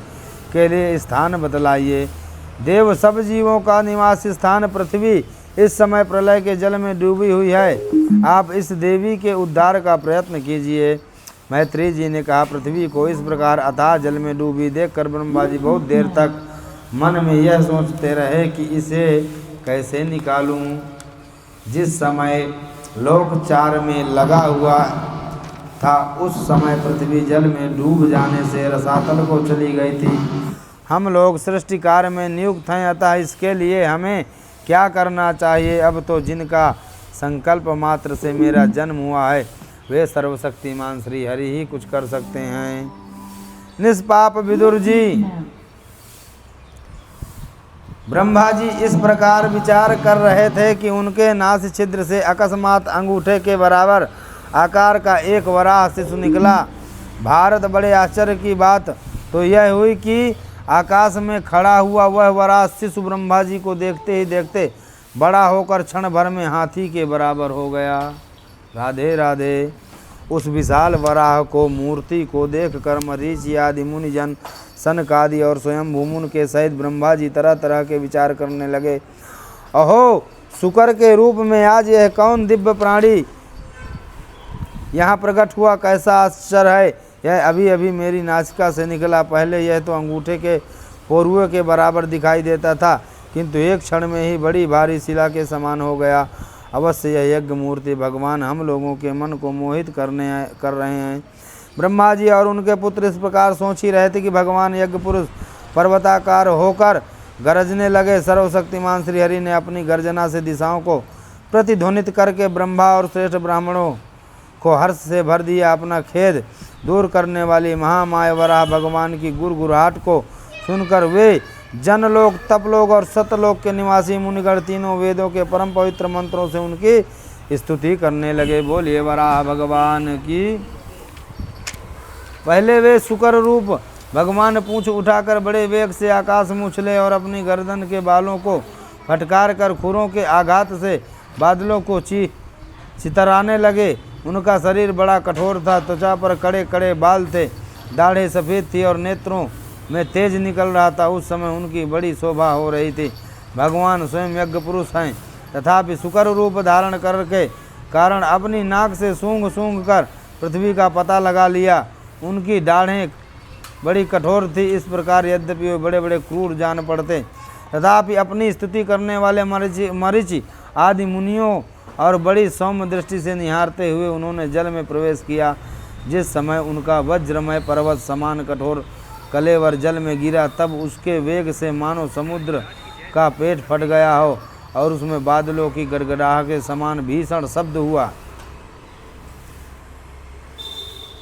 के लिए स्थान बतलाइए। देव सब जीवों का निवास स्थान पृथ्वी इस समय प्रलय के जल में डूबी हुई है। आप इस देवी के उद्धार का प्रयत्न कीजिए। मैत्री जी ने कहा, पृथ्वी को इस प्रकार अथाह जल में डूबी देखकर ब्रह्मा जी बहुत देर तक मन में यह सोचते रहे कि इसे कैसे निकालूं। जिस समय लोकचार में लगा हुआ था, उस समय पृथ्वी जल में डूब जाने से रसातल को चली गई थी। हम लोग सृष्टि कार्य में नियुक्त हैं, अतः इसके लिए हमें क्या करना चाहिए? अब तो जिनका संकल्प मात्र से मेरा जन्म हुआ है, वे सर्वशक्तिमान श्री हरि ही कुछ कर सकते हैं। निष्पाप विदुर जी, ब्रह्मा जी इस प्रकार विचार कर रहे थे कि उनके नास छिद्र से अकस्मात अंगूठे के बराबर आकार का एक वराह शिशु निकला। भारत बड़े आश्चर्य की बात तो यह हुई कि आकाश में खड़ा हुआ वह वराह शिशु ब्रह्मा जी को देखते ही देखते बड़ा होकर क्षण भर में हाथी के बराबर हो गया। राधे राधे। उस विशाल वराह को मूर्ति को देखकर मरीचि आदि मुनिजन, सनकादि और स्वयं भूमुन के सहित ब्रह्मा जी तरह तरह के विचार करने लगे। अहो, शुकर के रूप में आज यह कौन दिव्य प्राणी यहाँ प्रकट हुआ? कैसा आश्चर्य है! यह अभी अभी मेरी नासिका से निकला। पहले यह तो अंगूठे के पोरुए के बराबर दिखाई देता था, किंतु एक क्षण में ही बड़ी भारी शिला के समान हो गया। अवश्य यह यज्ञ मूर्ति भगवान हम लोगों के मन को मोहित कर रहे हैं। ब्रह्मा जी और उनके पुत्र इस प्रकार सोच ही रहे थे कि भगवान यज्ञ पुरुष पर्वताकार होकर गरजने लगे। सर्वशक्तिमान श्रीहरि ने अपनी गर्जना से दिशाओं को प्रतिध्वनित करके ब्रह्मा और श्रेष्ठ ब्राह्मणों को हर्ष से भर दिया। अपना खेद दूर करने वाली महामाया वराह भगवान की गुरगुराहट को सुनकर वे जनलोक, तपलोक और सतलोक के निवासी मुनिगण तीनों वेदों के परम पवित्र मंत्रों से उनकी स्तुति करने लगे। बोलिए वराह भगवान की। पहले वे शुकर रूप भगवान पूंछ उठाकर बड़े वेग से आकाश में उछले और अपनी गर्दन के बालों को फटकार कर खुरों के आघात से बादलों को चितराने लगे। उनका शरीर बड़ा कठोर था, त्वचा पर कड़े कड़े बाल थे, दाढ़ें सफ़ेद थी और नेत्रों में तेज निकल रहा था। उस समय उनकी बड़ी शोभा हो रही थी। भगवान स्वयं यज्ञ पुरुष हैं, तथापि शुकर रूप धारण करके कारण अपनी नाक से सूंघ सूंघ कर पृथ्वी का पता लगा लिया। उनकी दाढ़ें बड़ी कठोर थी। इस प्रकार यद्यपि वे बड़े बड़े क्रूर जान पड़ते, तथापि अपनी स्तुति करने वाले मरीचि आदि मुनियों और बड़ी सौम्य दृष्टि से निहारते हुए उन्होंने जल में प्रवेश किया। जिस समय उनका वज्रमय पर्वत समान कठोर कलेवर जल में गिरा, तब उसके वेग से मानो समुद्र का पेट फट गया हो और उसमें बादलों की गड़गड़ाहट के समान भीषण शब्द हुआ।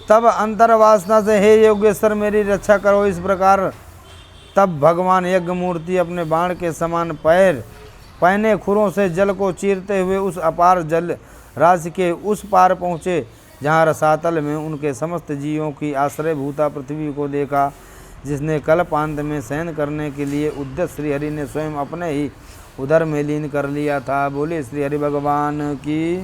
तब अंतर्वासना से हे योगेश्वर मेरी रक्षा करो, इस प्रकार तब भगवान यज्ञ मूर्ति अपने बाण के समान पैर पहने खुरों से जल को चीरते हुए उस अपार जल राशि के उस पार पहुँचे जहाँ रसातल में उनके समस्त जीवों की आश्रयभूता पृथ्वी को देखा, जिसने कल्पांत में शयन करने के लिए उद्यत श्रीहरि ने स्वयं अपने ही उदर में लीन कर लिया था। बोले श्रीहरि भगवान की।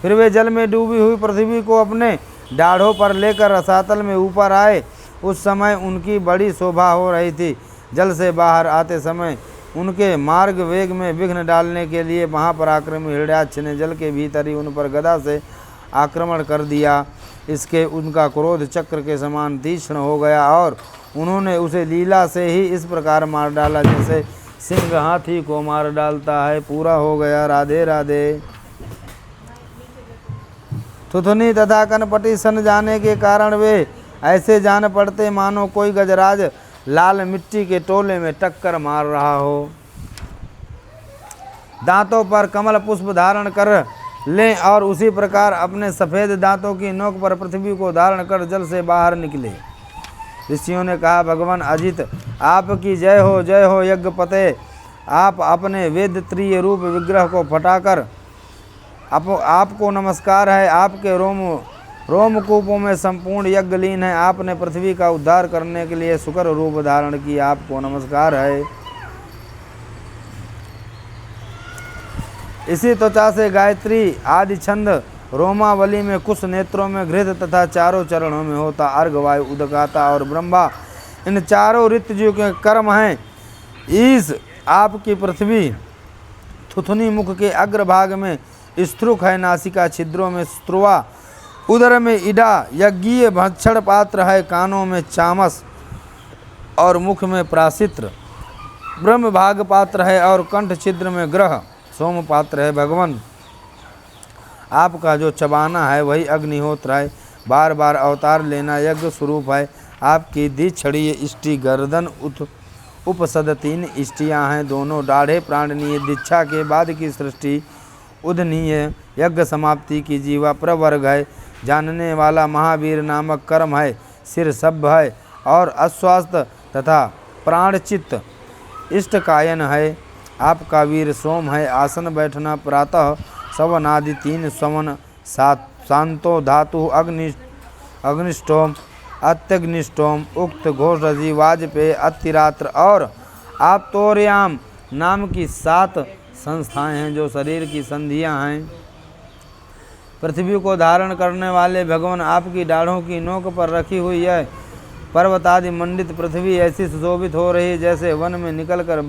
फिर वे जल में डूबी हुई पृथ्वी को अपने डाढ़ों पर लेकर रसातल में ऊपर आए। उस समय उनकी बड़ी शोभा हो रही थी। जल से बाहर आते समय उनके मार्ग वेग में विघ्न डालने के लिए महापराक्रमी हिरण्याक्ष ने जल के भीतर ही उन पर गदा से आक्रमण कर दिया। इसके उनका क्रोध चक्र के समान तीक्ष्ण हो गया और उन्होंने उसे लीला से ही इस प्रकार मार डाला जैसे सिंह हाथी को मार डालता है। पूरा हो गया। राधे राधे। थुथुनी तथा कनपटी सन जाने के कारण वे ऐसे जान पड़ते मानो कोई गजराज लाल मिट्टी के टोले में टक्कर मार रहा हो। दांतों पर कमल पुष्प धारण कर लें और उसी प्रकार अपने सफ़ेद दांतों की नोक पर पृथ्वी को धारण कर जल से बाहर निकले। ऋषियों ने कहा, भगवान अजित आपकी जय हो यज्ञपते। आप अपने वेद त्रिय रूप विग्रह को फटाकर आपको नमस्कार है। आपके रोमकूपों में संपूर्ण यज्ञ लीन है। आपने पृथ्वी का उद्धार करने के लिए शुकर रूप धारण किया, आपको नमस्कार है। इसी त्वचा से गायत्री आदि छंद रोमावली में कुश, नेत्रों में घृत तथा चारों चरणों में होता अर्घ, वायु, उदगाता और ब्रह्मा, इन चारों ऋतुजों के कर्म हैं। ईश आपकी पृथ्वी थुथुनी मुख के अग्रभाग में स्त्रुक है, नासिका छिद्रों में स्त्रुवा, उदर में इडा, यज्ञीय भक्षण पात्र है, कानों में चामस और मुख में प्राशित्र, ब्रह्म भाग पात्र है और कंठ छिद्र में ग्रह सोम पात्र है। भगवान आपका जो चबाना है वही अग्निहोत्र है, बार बार अवतार लेना यज्ञ स्वरूप है। आपकी द्विछड़ीय इष्टि गर्दन उपसद 3 इष्टियाँ हैं, दोनों दाढ़े प्राणनीय, दीक्षा के बाद की सृष्टि उदनीय, यज्ञ समाप्ति की जीवा प्रवर्ग है, जानने वाला महावीर नामक कर्म है, सिर सभ्य है और अस्वस्थ तथा प्राणचित्त इष्टकायन है। आपका वीर सोम है, आसन बैठना प्रातः सवन आदि 3 सवन, शांतो धातु अग्निष्टोम, अत्यग्निष्टोम, उक्त घोषरजी, वाजपेय, अतिरात्र और आप्तोर्याम नाम की 7 संस्थाएं हैं जो शरीर की संधियां हैं। पृथ्वी को धारण करने वाले भगवान आपकी दाढ़ों की नोक पर रखी हुई है। पर्वत आदि मंडित पृथ्वी ऐसी सुशोभित हो रही है जैसे वन में निकलकर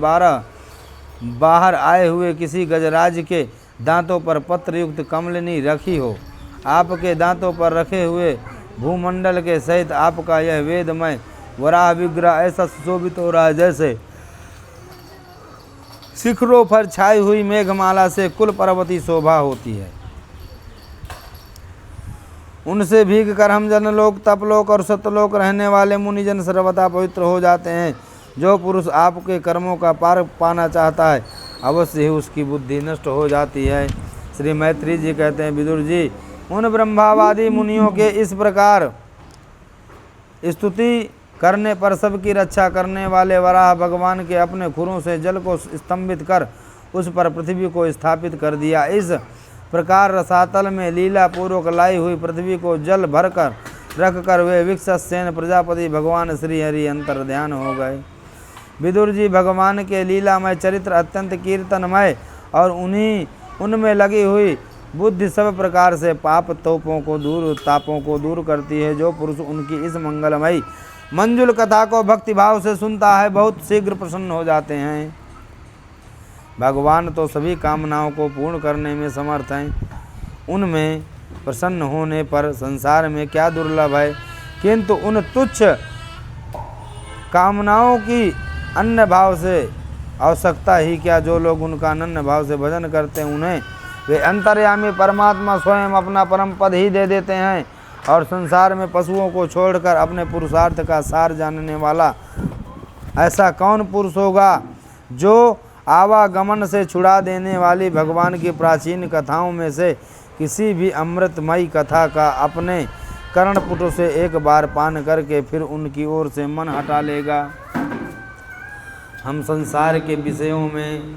बाहर आए हुए किसी गजराज के दांतों पर पत्र युक्त कमलिनी रखी हो। आपके दांतों पर रखे हुए भूमंडल के सहित आपका यह वेदमय वराह विग्रह ऐसा सुशोभित हो रहा है जैसे शिखरों पर छाई हुई मेघमाला से कुल पर्वती शोभा होती है। उनसे भीग कर हम जनलोक, तपलोक और सतलोक रहने वाले मुनिजन सर्वथा पवित्र हो जाते हैं। जो पुरुष आपके कर्मों का पार पाना चाहता है अवश्य ही उसकी बुद्धि नष्ट हो जाती है। श्री मैत्री जी कहते हैं, विदुर जी, उन ब्रह्मावादी मुनियों के इस प्रकार स्तुति करने पर सबकी रक्षा करने वाले वराह भगवान के अपने खुरों से जल को स्तंभित कर उस पर पृथ्वी को स्थापित कर दिया। इस प्रकार रसातल में लीला पूर्वक लाई हुई पृथ्वी को जल भर कर रख कर वे विक्षसेन प्रजापति भगवान श्री हरि अंतर ध्यान हो गए। विदुर जी, भगवान के लीलामय चरित्र अत्यंत कीर्तनमय और उनमें लगी हुई बुद्धि सब प्रकार से तापों को दूर करती है। जो पुरुष उनकी इस मंगलमयी मंजुल कथा को भक्तिभाव से सुनता है बहुत शीघ्र प्रसन्न हो जाते हैं। भगवान तो सभी कामनाओं को पूर्ण करने में समर्थ हैं। उनमें प्रसन्न होने पर संसार में क्या दुर्लभ है, किंतु उन तुच्छ कामनाओं की अन्य भाव से आवश्यकता ही क्या। जो लोग उनका अनन्य भाव से भजन करते हैं उन्हें वे अंतर्यामी परमात्मा स्वयं अपना परम पद ही दे देते हैं। और संसार में पशुओं को छोड़कर अपने पुरुषार्थ का सार जानने वाला ऐसा कौन पुरुष होगा जो आवागमन से छुड़ा देने वाली भगवान की प्राचीन कथाओं में से किसी भी अमृतमयी कथा का अपने कर्णपुटों से एक बार पान करके फिर उनकी ओर से मन हटा लेगा। हम संसार के विषयों में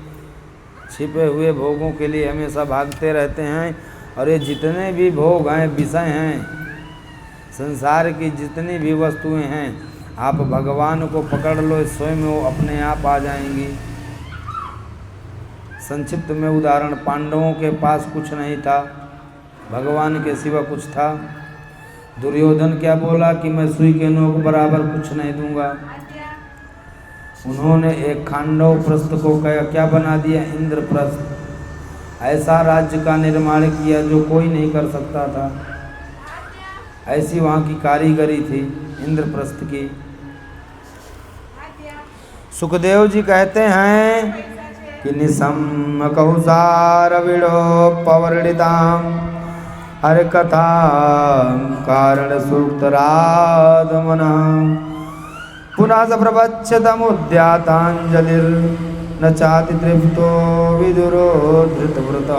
छिपे हुए भोगों के लिए हमेशा भागते रहते हैं और ये जितने भी भोग हैं, विषय हैं, संसार की जितनी भी वस्तुएं हैं, आप भगवान को पकड़ लो, स्वयं वो अपने आप आ जाएंगी। संक्षिप्त में उदाहरण, पांडवों के पास कुछ नहीं था, भगवान के सिवा कुछ था। दुर्योधन क्या बोला कि मैं सुई के नोक बराबर कुछ नहीं दूंगा। उन्होंने एक खांडव प्रस्थ को क्या बना दिया, इंद्रप्रस्थ। ऐसा राज्य का निर्माण किया जो कोई नहीं कर सकता था। ऐसी वहाँ की कारीगरी थी इंद्रप्रस्थ की। सुखदेव जी कहते हैं कि निसम कहुसार विड़ो पवर्णिताम हर कथा कारण सूक्त राधमना पुनः प्रवच्छतमुद्यातांजलिर न चाति तृप्तो विदुरो धृतव्रत।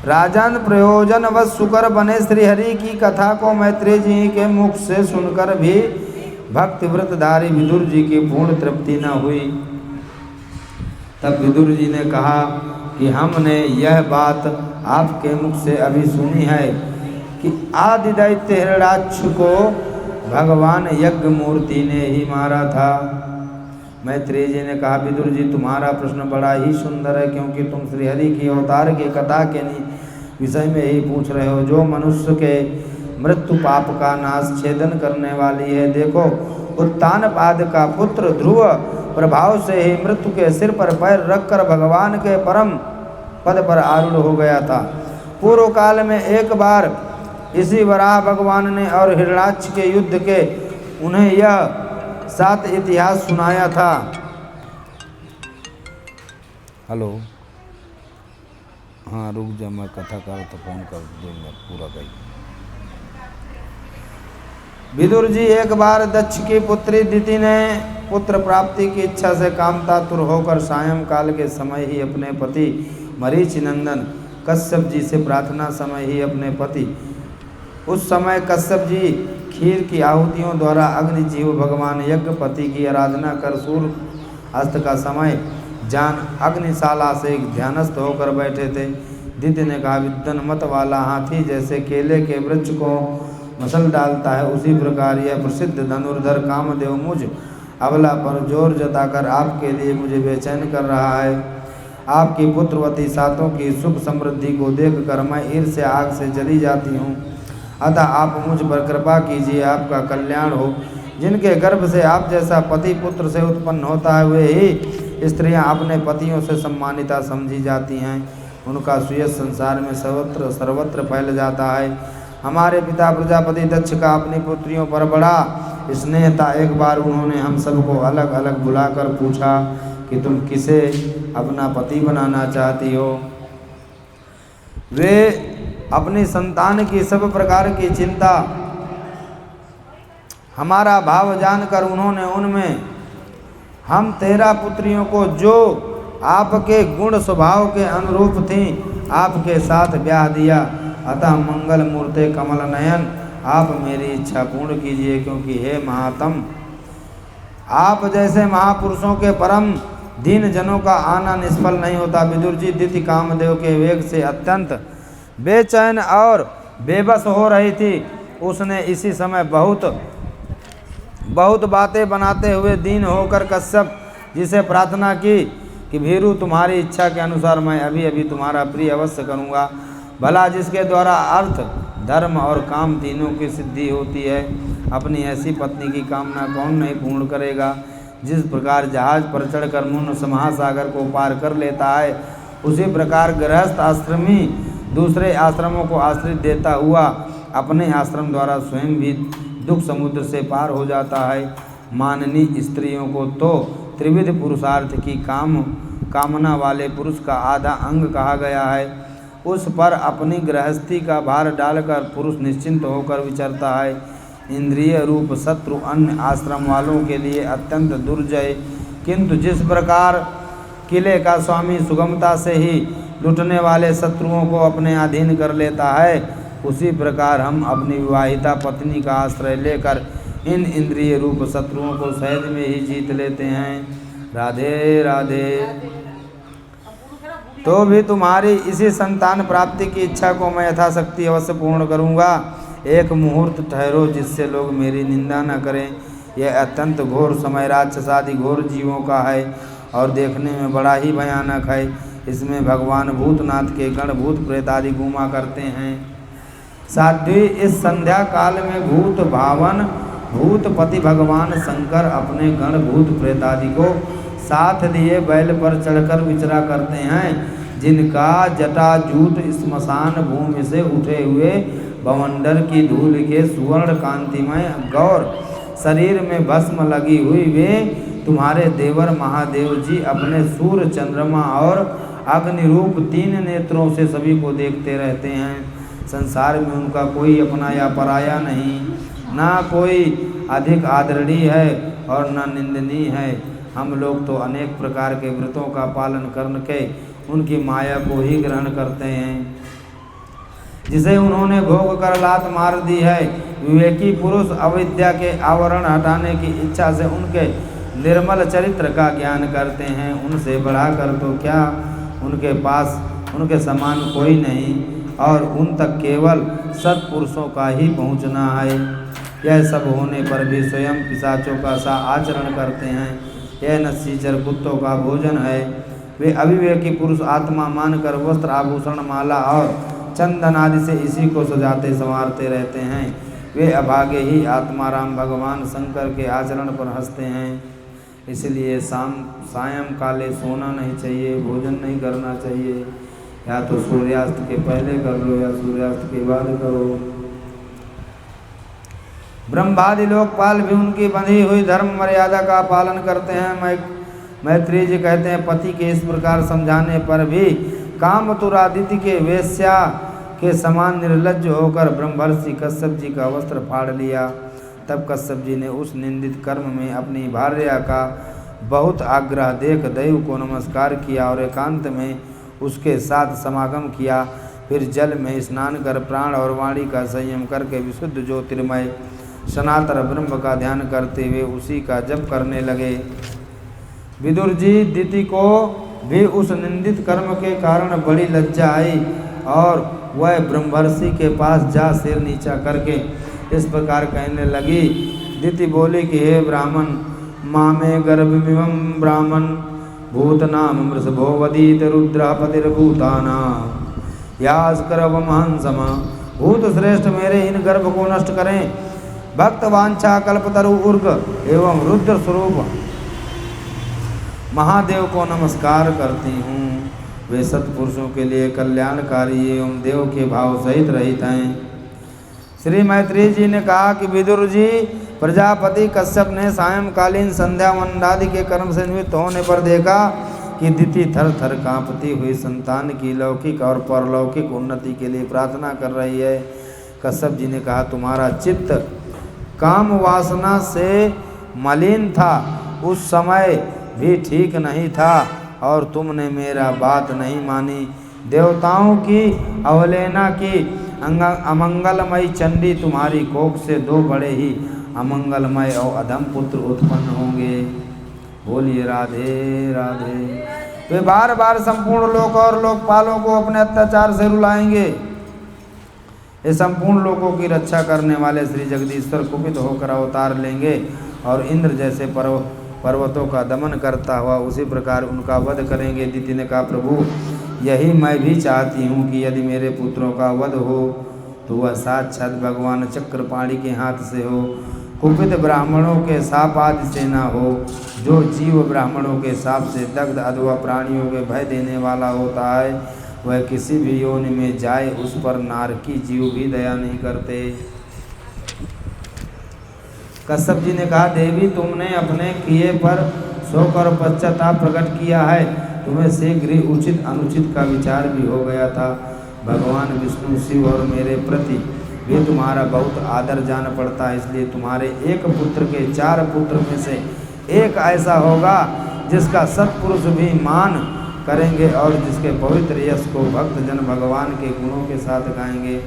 राजन प्रयोजन व सुकर बने श्रीहरि की कथा को मैत्रेय जी के मुख से सुनकर भी भक्ति व्रतधारी विदुर जी की पूर्ण तृप्ति न हुई। तब विदुर जी ने कहा कि हमने यह बात आपके मुख से अभी सुनी है कि आदि दैत्य हिरण्याक्ष को भगवान यज्ञ मूर्ति ने ही मारा था। मैत्रेय जी ने कहा, विदुर जी तुम्हारा प्रश्न बड़ा ही सुंदर है, क्योंकि तुम श्रीहरि की अवतार की कथा के विषय में ही पूछ रहे हो, जो मनुष्य के मृत्यु पाप का नाश छेदन करने वाली है। देखो, उत्तानपाद का पुत्र ध्रुव प्रभाव से ही मृत्यु के सिर पर पैर रखकर भगवान के परम पद पर आरूढ़ हो गया था। पूर्व काल में एक बार इसी वराह भगवान ने और हिरण्याक्ष के युद्ध के उन्हें यह 7 इतिहास सुनाया था। हेलो, हाँ रुक जा, मैं कथा कर तो फोन कर दूंगा पूरा भाई। विदुर जी एक बार दक्ष की पुत्री दिति ने पुत्र प्राप्ति की इच्छा से कामतातुर होकर सायंकाल के समय ही अपने पति मरीचि नंदन कश्यप जी से प्रार्थना समय ही अपने पति, उस समय कश्यप जी खीर की आहुतियों द्वारा अग्निजीव भगवान यज्ञपति की आराधना कर सूर्य अस्त का समय जान अग्निशाला से ध्यानस्थ होकर बैठे थे। दिति ने कहा, विद्वन मत वाला हाथी जैसे केले के वृक्ष को मसल डालता है, उसी प्रकार यह प्रसिद्ध धनुर्धर कामदेव मुझ अबला पर जोर जताकर आपके लिए मुझे बेचैन कर रहा है। आपकी पुत्रवती सातों की सुख समृद्धि को देखकर मैं ईर्ष्या आग से जली जाती हूँ। अतः आप मुझ पर कृपा कीजिए, आपका कल्याण हो। जिनके गर्भ से आप जैसा पति पुत्र से उत्पन्न होता है, वे ही स्त्रियां अपने पतियों से सम्मानिता समझी जाती हैं। उनका सुयश संसार में सर्वत्र फैल जाता है। हमारे पिता प्रजापति दक्ष का अपनी पुत्रियों पर बड़ा स्नेह था। एक बार उन्होंने हम सबको अलग अलग बुलाकर पूछा कि तुम किसे अपना पति बनाना चाहती हो। वे अपनी संतान की सब प्रकार की चिंता हमारा भाव जानकर उन्होंने उनमें हम 13 पुत्रियों को जो आपके गुण स्वभाव के अनुरूप थीं आपके साथ ब्याह दिया। अतः मंगल मूर्ते कमल नयन, आप मेरी इच्छा पूर्ण कीजिए, क्योंकि हे महात्म, आप जैसे महापुरुषों के परम दीन जनों का आना निष्फल नहीं होता। विदुर जी दिति कामदेव के वेग से अत्यंत बेचैन और बेबस हो रही थी। उसने इसी समय बहुत बातें बनाते हुए दीन होकर कश्यप जी से प्रार्थना की कि भीरु, तुम्हारी इच्छा के अनुसार मैं अभी अभी तुम्हारा प्रिय अवश्य करूँगा। भला जिसके द्वारा अर्थ धर्म और काम तीनों की सिद्धि होती है, अपनी ऐसी पत्नी की कामना कौन नहीं पूर्ण करेगा। जिस प्रकार जहाज पर चढ़कर मनुष्य महासागर को पार कर लेता है, उसी प्रकार गृहस्थ आश्रमी दूसरे आश्रमों को आश्रित देता हुआ अपने आश्रम द्वारा स्वयं भी दुख समुद्र से पार हो जाता है। माननीय स्त्रियों को तो त्रिविध पुरुषार्थ की कामना वाले पुरुष का आधा अंग कहा गया है। उस पर अपनी गृहस्थी का भार डालकर पुरुष निश्चिंत होकर विचरता है। इंद्रिय रूप शत्रु अन्य आश्रम वालों के लिए अत्यंत दुर्जय, किंतु जिस प्रकार किले का स्वामी सुगमता से ही लुटने वाले शत्रुओं को अपने अधीन कर लेता है, उसी प्रकार हम अपनी विवाहिता पत्नी का आश्रय लेकर इन इंद्रिय रूप शत्रुओं को सहज में ही जीत लेते हैं। राधे राधे। तो भी तुम्हारी इसी संतान प्राप्ति की इच्छा को मैं यथाशक्ति अवश्य पूर्ण करूँगा। एक मुहूर्त ठहरो, जिससे लोग मेरी निंदा न करें। यह अत्यंत घोर समय राक्षसादि घोर जीवों का है और देखने में बड़ा ही भयानक है। इसमें भगवान भूतनाथ के गण भूत प्रेत आदि घूमा करते हैं। साध्वी, इस संध्या काल में भूत भावन भूतपति भगवान शंकर अपने गण भूत प्रेत आदि को साथ लिए बैल पर चढ़कर विचरा करते हैं, जिनका जटाजूट स्मशान भूमि से उठे हुए भवंडर की धूल के सुवर्ण कांतिमय गौर शरीर में भस्म लगी हुई वे तुम्हारे देवर महादेव जी अपने सूर्य चंद्रमा और अग्निरूप 3 नेत्रों से सभी को देखते रहते हैं। संसार में उनका कोई अपना या पराया नहीं, ना कोई अधिक आदरणीय है और न निंदनीय है। हम लोग तो अनेक प्रकार के व्रतों का पालन करके उनकी माया को ही ग्रहण करते हैं, जिसे उन्होंने भोग कर लात मार दी है। विवेकी पुरुष अविद्या के आवरण हटाने की इच्छा से उनके निर्मल चरित्र का ज्ञान करते हैं। उनसे बढ़ाकर तो क्या उनके पास उनके समान कोई नहीं, और उन तक केवल सत्पुरुषों का ही पहुंचना है। यह सब होने पर भी स्वयं पिशाचों का सा आचरण करते हैं। यह नसीचर कुत्तों का भोजन है। वे अविवेकी पुरुष आत्मा मानकर वस्त्र आभूषण माला और चंदन आदि से इसी को सजाते संवारते रहते हैं। वे अभागे ही आत्मा राम भगवान शंकर के आचरण पर हंसते हैं। इसलिए सायं काले सोना नहीं चाहिए, भोजन नहीं करना चाहिए। या तो सूर्यास्त के पहले कर लो या सूर्यास्त के बाद करो। ब्रह्मादि लोकपाल भी उनकी बंधी हुई धर्म मर्यादा का पालन करते हैं। मैत्री जी कहते हैं, पति के इस प्रकार समझाने पर भी कामतुरादित्य के वेश्या के समान निर्लज्ज होकर ब्रह्मर्षि कश्यप जी का वस्त्र फाड़ लिया। तब कश्यप जी ने उस निंदित कर्म में अपनी भार्या का बहुत आग्रह देख दैव को नमस्कार किया और एकांत में उसके साथ समागम किया। फिर जल में स्नान कर प्राण और वाणी का संयम करके विशुद्ध ज्योतिर्मय सनातन ब्रह्म का ध्यान करते हुए उसी का जप करने लगे। विदुर जी दिति को भी उस निंदित कर्म के कारण बड़ी लज्जा आई और वह ब्रह्मर्षि के पास जा सिर नीचा करके इस प्रकार कहने लगी। दिति बोली कि हे ब्राह्मण, मामे गर्भमिमं ब्राह्मण भूतनाम वृषभो वदीत रुद्रपतिर्भूताना यास्करवमहंसम। भूत श्रेष्ठ मेरे इन गर्भ को नष्ट करें। भक्त वांछा कल्पतरु उर्ग एवं रुद्र स्वरूप महादेव को नमस्कार करती हूँ। वे सत्पुरुषों के लिए कल्याणकारी एवं देव के भाव सहित रहित हैं। श्री मैत्री जी ने कहा कि विदुर जी, प्रजापति कश्यप ने सायंकालीन संध्या वंदनादि के कर्म से निवृत्त होने पर देखा कि दिति थर थर कांपती हुई संतान की लौकिक और परलौकिक उन्नति के लिए प्रार्थना कर रही है। कश्यप जी ने कहा, तुम्हारा चित्त काम वासना से मलिन था, उस समय भी ठीक नहीं था और तुमने मेरा बात नहीं मानी। देवताओं की अवहेलना की। अमंगलमयी चंडी तुम्हारी कोख से दो बड़े ही अमंगलमय और अधम पुत्र उत्पन्न होंगे। बोलिए राधे राधे। वे बार बार संपूर्ण लोक और लोकपालों को अपने अत्याचार से रुलाएंगे। ये संपूर्ण लोकों की रक्षा करने वाले श्री जगदीश्वर कुपित होकर अवतार लेंगे और इंद्र जैसे पर्वतों का दमन करता हुआ उसी प्रकार उनका वध करेंगे। दिति ने कहा, प्रभु यही मैं भी चाहती हूँ कि यदि मेरे पुत्रों का वध हो तो वह साक्षात भगवान चक्रपाणी के हाथ से हो, कुपित ब्राह्मणों के शाप आदि से न हो। जो जीव ब्राह्मणों के शाप से दग्ध अथवा प्राणियों के भय देने वाला होता है, वह किसी भी योनि में जाए उस पर नारकी जीव भी दया नहीं करते। कश्यप जी ने कहा, देवी तुमने अपने किए पर शोक और पश्चाताप प्रकट किया है। तुम्हें शीघ्र ही उचित अनुचित का विचार भी हो गया था। भगवान विष्णु शिव और मेरे प्रति भी तुम्हारा बहुत आदर जान पड़ता है, इसलिए तुम्हारे एक पुत्र के 4 पुत्र में से एक ऐसा होगा जिसका सत्पुरुष भी मान करेंगे और जिसके पवित्र यश को भक्त जन भगवान के गुणों के साथ गाएंगे।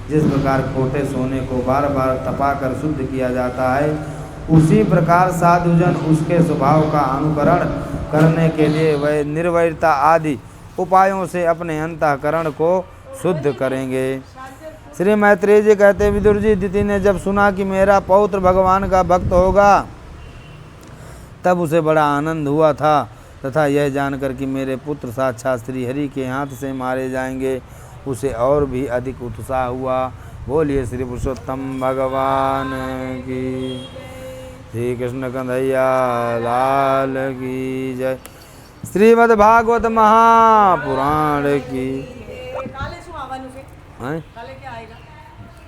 जिस प्रकार खोटे सोने को बार बार तपाकर शुद्ध किया जाता है, उसी प्रकार साधुजन उसके स्वभाव का अनुकरण करने के लिए वह निर्वैरता आदि उपायों से अपने अंतःकरण को शुद्ध करेंगे। श्री मैत्रेय जी कहते, विदुर जी, दिति ने जब सुना कि मेरा पौत्र भगवान का भक्त होगा तब उसे बड़ा आनंद हुआ था तथा यह जानकर कि मेरे पुत्र साक्षात श्री हरि के हाथ से मारे जाएंगे उसे और भी अधिक उत्साह हुआ। बोलिए श्री पुरुषोत्तम भगवान की। श्री कृष्ण कन्हैया लाल की जय। श्रीमद् भागवत महापुराण की। काले क्या आएगा?